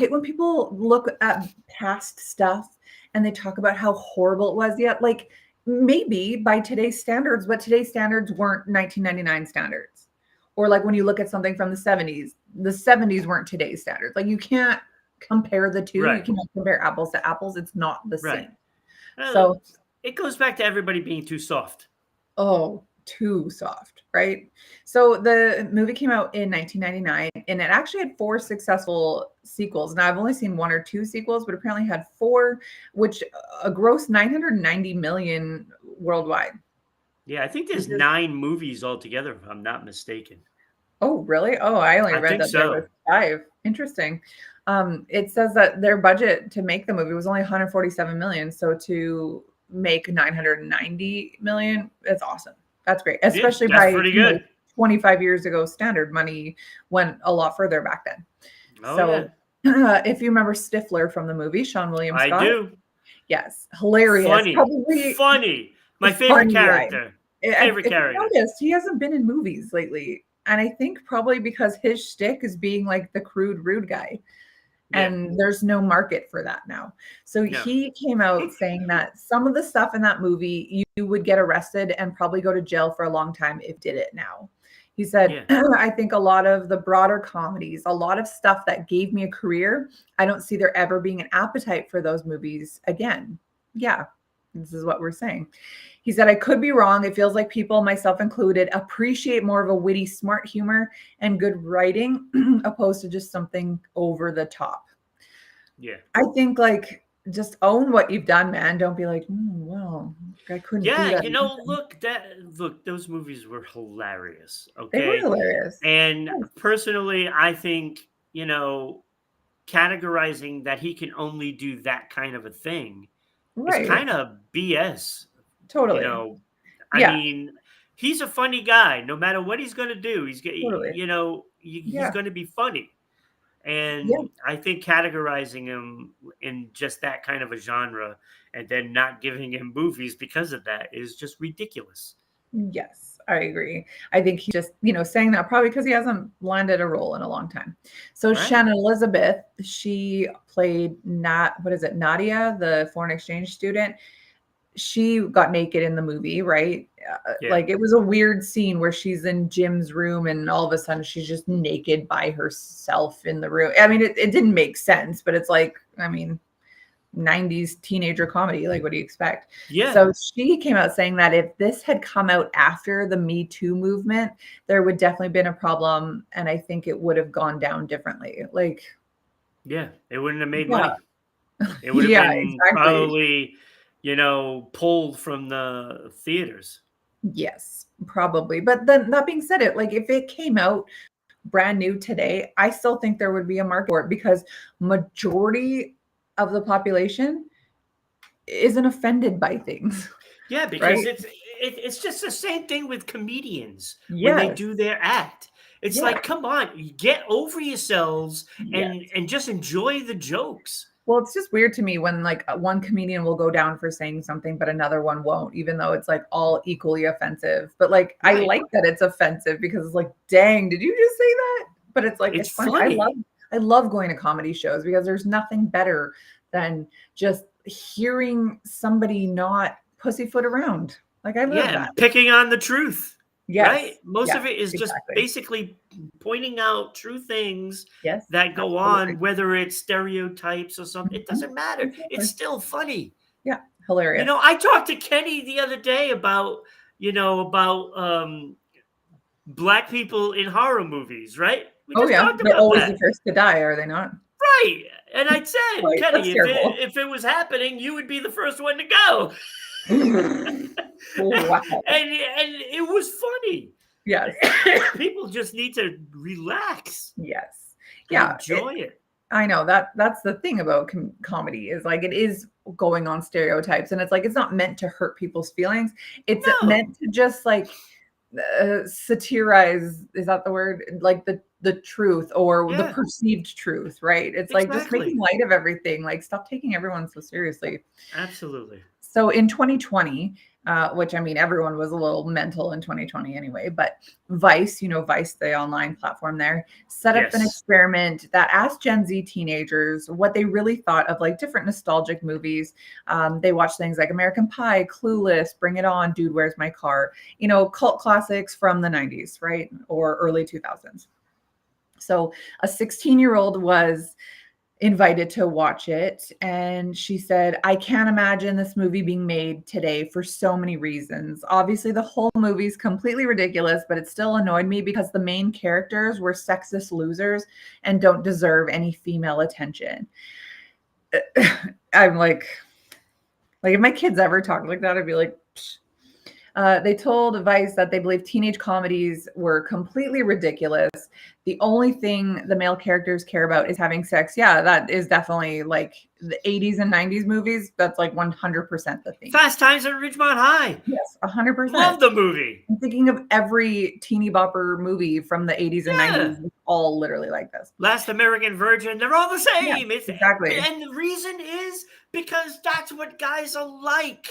when people look at past stuff and they talk about how horrible it was. Yet, like maybe by today's standards, but today's standards weren't 1999 standards. Or like when you look at something from the 70s weren't today's standards. Like you can't compare the two. You Right. cannot compare apples to apples. It's not the Right. same. Uh, So, it goes back to everybody being too soft. oh, too soft, right? So the movie came out in 1999 and it actually had four successful sequels. Now I've only seen one or two sequels, but apparently had four, which grossed 990 million worldwide. Yeah, I think Which there's is 9 movies altogether, if I'm not mistaken. Oh, really? Oh, I only I read think that there was so. five. Interesting. It says that their budget to make the movie was only 147 million. So to make 990 million, it's awesome. That's great. Yeah, Especially that's by, pretty good. 25 years ago, standard money went a lot further back then. Oh, yeah. So if you remember Stifler from the movie, Sean William I Scott, do. yes, hilarious. Funny. Probably Funny. a My favorite funny guy. character. Favorite If you character. noticed, he hasn't been in movies lately. And I think probably because his shtick is being like the crude, rude guy. Yeah. And there's no market for that now. So No. he came out saying that some of the stuff in that movie, you would get arrested and probably go to jail for a long time if did it now. He said, Yeah. I think a lot of the broader comedies, a lot of stuff that gave me a career, I don't see there ever being an appetite for those movies again. Yeah, this is what we're saying. He said, I could be wrong. It feels like people, myself included, appreciate more of a witty, smart humor and good writing opposed to just something over the top. Yeah. I think like just own what you've done, man. Don't be like, well, I couldn't do Yeah, that. look, those movies were hilarious, They were okay? hilarious. And Yes, personally, I think, categorizing that he can only do that kind of a thing is right. kind of BS. You Totally. know, I Yeah, mean, he's a funny guy. No matter what he's going to do, totally. he's Yeah. going to be funny. Yeah. And I think categorizing him in just that kind of a genre and then not giving him movies because of that is just ridiculous. Yes, I agree. I think he just, saying that probably because he hasn't landed a role in a long time. So Right? Shannon Elizabeth, she played what is it, Nadia, the foreign exchange student. She got naked in the movie, right? Yeah. Like it was a weird scene where she's in Jim's room and all of a sudden she's just naked by herself in the room. I mean, it didn't make sense, but it's like, I mean, 90s teenager comedy. Like, what do you expect? Yeah. So she came out saying that if this had come out after the Me Too movement, there would definitely been a problem. And I think it would have gone down differently. Like, Yeah. It wouldn't have made yeah, money. It would have yeah, been exactly. probably, pulled from the theaters. Yes, probably. But then that being said, like if it came out brand new today, I still think there would be a market for it because majority of the population isn't offended by things, Yeah, because right? it's just the same thing with comedians when they Yes. do their act. It's Yeah. like, come on, get over yourselves and Yes. and just enjoy the jokes. Well, it's just weird to me when like one comedian will go down for saying something, but another one won't, even though it's like all equally offensive. But like I Right. like that it's offensive because it's like, dang, did you just say that? But it's like It's it's funny. I love funny. I love going to comedy shows because there's nothing better than just hearing somebody not pussyfoot around. Like I love Yeah, that. and picking on the truth, right? Yes. Most Yes, of it is just exactly. basically pointing out true things Yes, that go absolutely. on, whether it's stereotypes or something. It Mhm. doesn't matter. Exactly. It's still funny. Yeah, hilarious. I talked to Kenny the other day about black people in horror movies, right? We Oh just yeah, talked they're about always that. the first to die, are they not? Right. And I said, Right, that's Kenny, if it terrible. if it was happening, you would be the first one to go. Wow. And it was funny. Yes. People just need to relax Yes. and Yeah, enjoy it. I know that's the thing about comedy is like it is going on stereotypes and it's like it's not meant to hurt people's feelings. It's No. meant to just like satirize, is that the word? Like the truth or the Yeah, perceived truth, right? It's like just making exactly. light of everything. Like stop taking everyone so seriously. Absolutely. So in 2020, which I mean, everyone was a little mental in 2020 anyway, but Vice, Vice, the online platform there, set up an Yes. experiment that asked Gen Z teenagers what they really thought of like different nostalgic movies. They watched things like American Pie, Clueless, Bring It On, Dude, Where's My Car, cult classics from the 90s, right? Or early 2000s. So a 16-year-old was invited to watch it, and she said, I can't imagine this movie being made today for so many reasons. Obviously the whole movie's completely ridiculous, but it still annoyed me because the main characters were sexist losers and don't deserve any female attention. I'm like if my kids ever talk like that, I'd be like, psh. They told Vice that they believe teenage comedies were completely ridiculous. The only thing the male characters care about is having sex. Yeah, that is definitely like the 80s and 90s movies. That's like 100% the theme. Fast Times at Ridgemont High. Yes, 100%. Love the movie. I'm thinking of every teeny bopper movie from the 80s and Yeah. 90s. It's all literally like this. Last American Virgin, they're all the same. Yeah, exactly. And the reason is because that's what guys are like.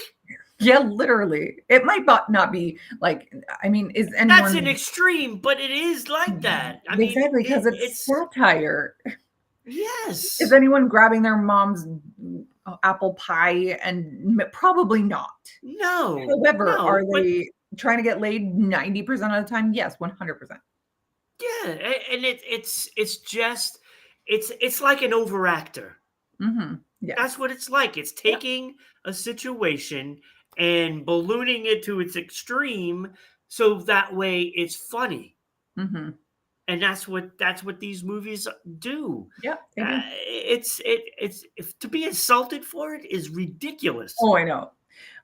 Yeah, literally. It might not be like, I mean, is anyone... That's an extreme, but it is like that. I mean, exactly, because it's satire. Yes. Is anyone grabbing their mom's apple pie? And probably not. No. However, are they trying to get laid 90% of the time? Yes, 100%. Yeah, and it's just it's like an overactor. Mm-hmm. Yeah, that's what it's like. It's taking a situation and ballooning it to its extreme, so that way it's funny. Mm-hmm. And that's what these movies do. Yeah, they do. It's to be insulted for it is ridiculous. Oh, I know.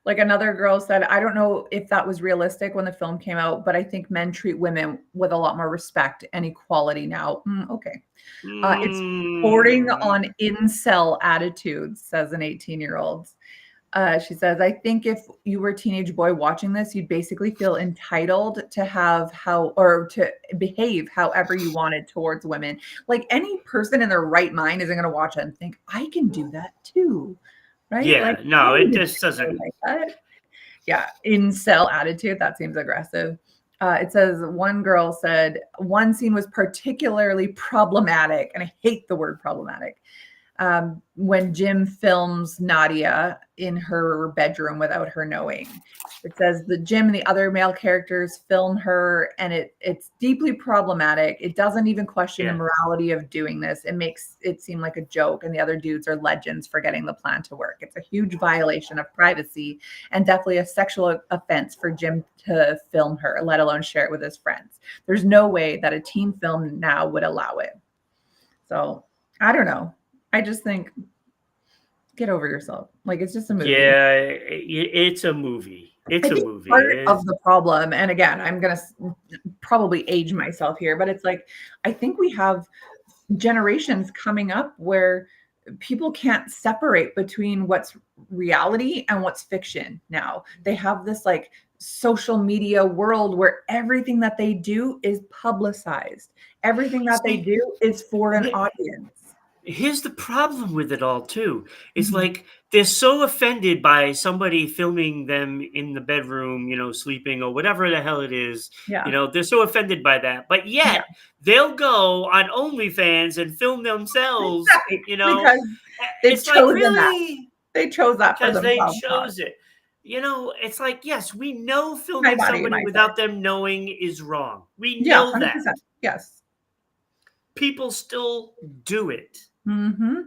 Like another girl said, I don't know if that was realistic when the film came out, but I think men treat women with a lot more respect and equality now. Okay. It's bordering on incel attitudes, says an 18-year-old. She says, I think if you were a teenage boy watching this, you'd basically feel entitled to to behave however you wanted towards women. Like any person in their right mind isn't going to watch it and think, I can do that too. Right? Yeah, like, no, it just doesn't. Like that. Yeah, incel attitude. That seems aggressive. It says one girl said one scene was particularly problematic, and I hate the word problematic. When Jim films Nadia in her bedroom without her knowing. It says the Jim and the other male characters film her, and it's deeply problematic. It doesn't even question the morality of doing this. It makes it seem like a joke, and the other dudes are legends for getting the plan to work. It's a huge violation of privacy and definitely a sexual offense for Jim to film her, let alone share it with his friends. There's no way that a teen film now would allow it. So I don't know. I just think, get over yourself. Like, it's just a movie. Yeah, it's a movie. It's a movie. Part of the problem, and again, I'm going to probably age myself here, but it's like, I think we have generations coming up where people can't separate between what's reality and what's fiction now. They have this like social media world where everything that they do is publicized. Everything that they do is for an audience. Here's the problem with it all too. It's like they're so offended by somebody filming them in the bedroom, sleeping or whatever the hell it is. Yeah. They're so offended by that. But yet they'll go on OnlyFans and film themselves, because they it's chose like, really? that. They chose that because they chose it. It's like, yes, we know filming somebody without them knowing is wrong. We know 100%. that. Yes. People still do it. Mm-hmm.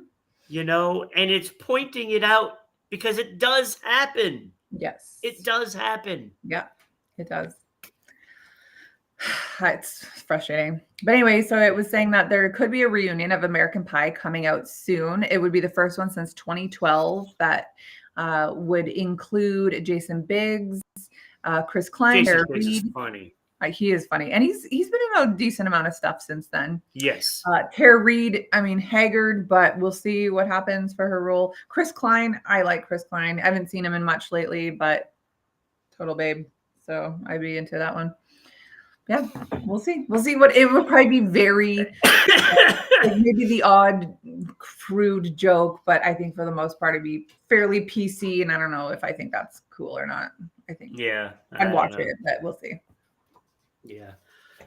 And it's pointing it out because it does happen. Yes. It does happen. Yeah, it does. It's frustrating. But anyway, so it was saying that there could be a reunion of American Pie coming out soon. It would be the first one since 2012 that would include Jason Biggs, Chris Klein. Jason Biggs is funny. He is funny. And he's been in a decent amount of stuff since then. Yes. Tara Reid, haggard, but we'll see what happens for her role. Chris Klein, I like Chris Klein. I haven't seen him in much lately, but total babe. So I'd be into that one. Yeah, we'll see. We'll see what it would probably be very like maybe the odd crude joke, but I think for the most part it'd be fairly PC. And I don't know if I think that's cool or not. I think Yeah, I'd I don't watch know. it, but we'll see. Yeah. I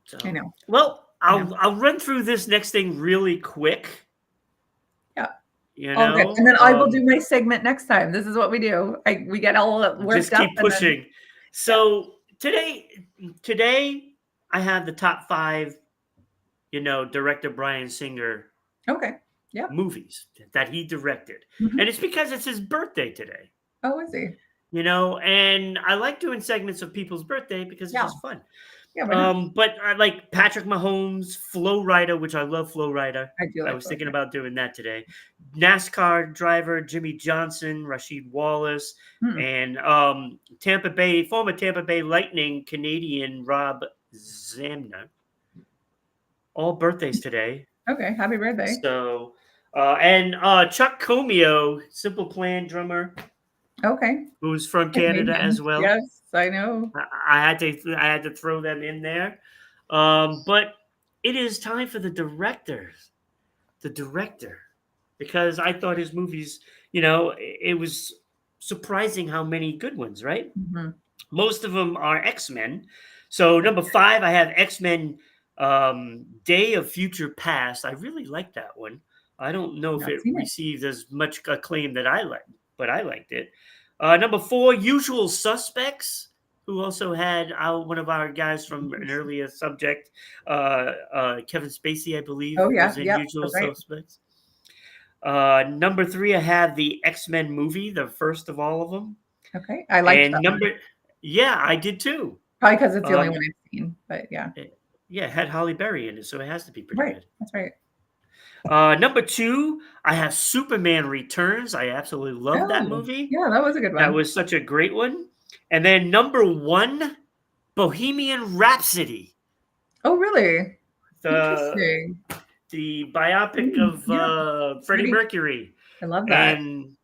So, know. well, I know. I'll run through this next thing really quick. Yeah. You All good. And know, then I will do my segment next time. This is what we do. We get all just worked up keep and then pushing. yeah. So today I have the top 5, director Brian Singer Okay. Yeah. movies that he directed. And Mhm. it's because it's his birthday today. Oh, is he? And I like doing segments of people's birthday because it's Yeah. just fun. Yeah, why not? But I like Patrick Mahomes, Flow Rider, which I love Flow Rider. I do I like was those. thinking about doing that today. NASCAR driver Jimmy Johnson, Rasheed Wallace, Hmm. and former Tampa Bay Lightning Canadian Rob Zamner. All birthdays today. Okay. Happy birthday. So, and Chuck Comio, Simple Plan drummer, Okay. who's from Canada as Canadian. well. Yes, I know. I had to throw them in there. But it is time for the director, because I thought his movies, it was surprising how many good ones, right? Mhm. Most of them are X-Men. So number 5, I have X-Men Day of Future Past. I really like that one. I don't know if Not it seen it. received as much acclaim that I liked, but I liked it. Number 4, Usual Suspects, who also had one of our guys from an earlier subject, Kevin Spacey, I believe, Oh, yeah. was in Yep. Usual That's right. Suspects. Number 3, I have the X-Men movie, the first of all of them. Okay. I liked And that one. yeah, I did too. Probably because it's the only Um, one I've seen, but yeah. yeah, it had Holly Berry in it, so it has to be pretty Right. good. That's right. Number 2, I have Superman Returns. I absolutely love that Oh, movie. yeah, that was a good That one. was such a great one. And then number 1, Bohemian Rhapsody, Oh, really? the Interesting. the biopic of Yeah. Freddie Freddie. Mercury. I love that. And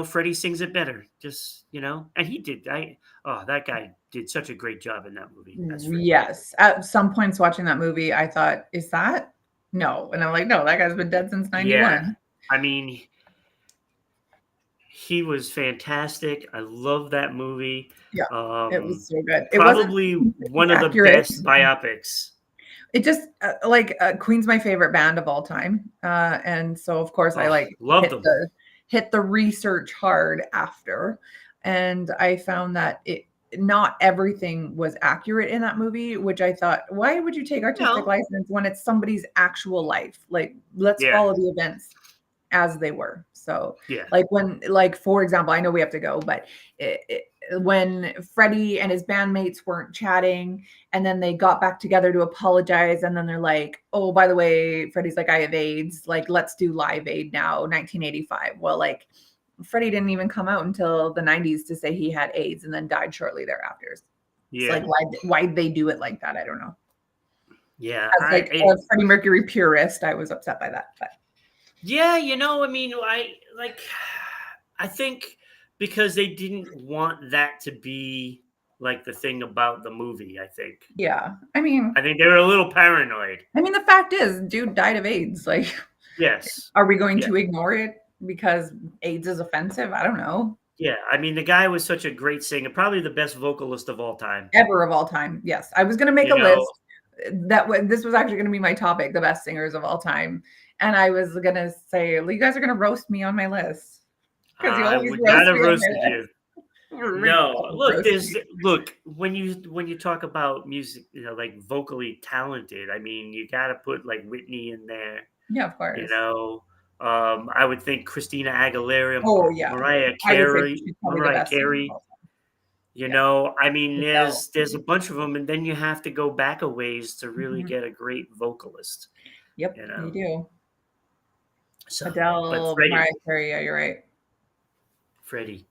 Freddie sings it better. Just and he did. That guy did such a great job in that movie as Freddie. Yes. At some points watching that movie, I thought, is that? No. And I'm like, no, that guy's been dead since Yeah, 91. I mean, he was fantastic. I love that movie. Yeah. It was Um, so good. It wasn't Probably one of the accurate. best biopics. It just Queen's my favorite band of all time, and so of course I Oh, like loved hit them. the research hard after, and I found that it not everything was accurate in that movie, which I thought, why would you take artistic No. license when it's somebody's actual life? Like, let's Yeah. follow the events as they were. So, Yeah. like for example, I know we have to go, but when Freddie and his bandmates weren't chatting, and then they got back together to apologize, and then they're like, "Oh, by the way," Freddie's like, "I have AIDS. Like, let's do Live Aid now, 1985." Well, like, Freddie didn't even come out until the 90s to say he had AIDS, and then died shortly thereafter. It's like, Yeah. why'd they do it like that? I don't know. Yeah. As like a Freddie Mercury purist, I was upset by that. But Yeah. I mean, I think because they didn't want that to be like the thing about the movie. yeah, I think they were a little paranoid. the fact is, dude died of AIDS. Like, Yes. are we going Yeah. to ignore it because AIDS is offensive? I don't know. Yeah. I mean, the guy was such a great singer, probably the best vocalist of all time. Ever of all time. Yes. I was going to make You a know, list this was actually going to be my topic, the best singers of all time. And I was going to say, you guys are going to roast me on my list because you I always would roast not have me on roasted my you. list. Rick No, always look, roasts me. when you talk about music, like vocally talented. I mean, you got to put like Whitney in there. Yeah, of You course. know, I would think Christina Aguilera, Oh, yeah. Mariah I would say Carey, she's probably the best singer of all time. Yeah. I mean, Adele. there's a bunch of them, and then you have to go back a ways to really Mhm. get a great vocalist. Yep, You you know, do. so but Adele, Mariah Carey. Yeah, you're right. Freddie,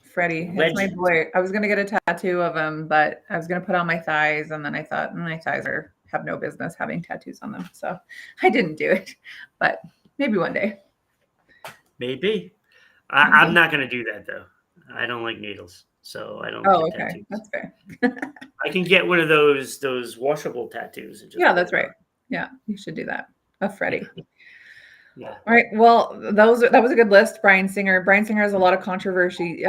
Freddie, it's my legend. boy. I was gonna get a tattoo of him, but I was gonna put on my thighs, and then I thought my thighs have no business having tattoos on them, so I didn't do it. But maybe one day. Maybe. I'm Maybe. not going to do that though. I don't like needles, so I don't Oh, get okay, tattoos. that's fair. I can get one of those washable tattoos and just Yeah, put that's it right. on. Yeah, you should do that. A Freddie. Yeah. All right. Well, that was a good list. Brian Singer. Brian Singer has a lot of controversies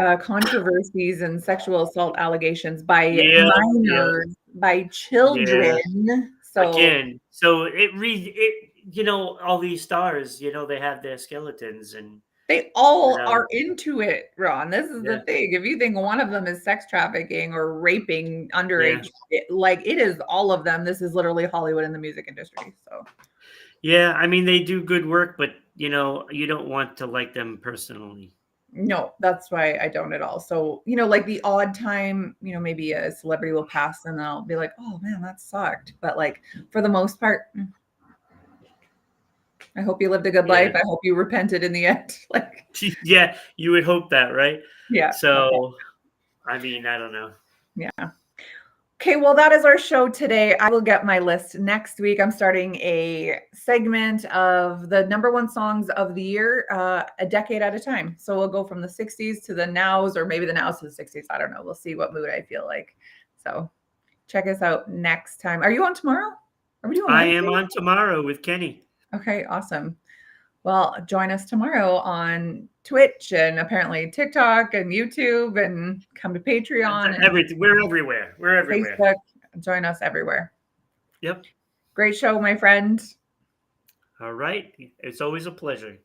and sexual assault allegations by Yeah, yeah, minors, by yeah. children. So Again, so all these stars, they have their skeletons and, they you all know, are into it, Ron. This is the yeah, thing. If you think one of them is sex trapficking or raping yeah. underage, like it is all of them. This is literally Hollywood in the music industry. So Yeah, I mean, they do good work, but, you don't want to like them personally. no, that's why I don't at all. So, like the odd time, maybe a celebrity will pass and I'll be like, oh man, that sucked. But like for the most part, I hope you lived a good Yeah. life. I hope you repented in the end. Like, Yeah, you would hope that, right? yeah. So, I mean, I don't know. Yeah. Okay, well, that is our show today. I will get my list next week. I'm starting a segment of the number one songs of the year, a decade at a time. So we'll go from the 60s to the nows, or maybe the nows to the 60s. I don't know. We'll see what mood I feel like. So check us out next time. Are you on tomorrow? Are we doing I am Wednesday? on tomorrow with Kenny. Okay, awesome. Well, join us tomorrow on Twitch and apparently TikTok and YouTube, and come to Patreon and Everything. We're everywhere. We're everywhere. Facebook. Join us everywhere. Yep. Great show, my friend. All right. It's always a pleasure.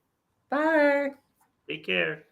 Bye. Take care.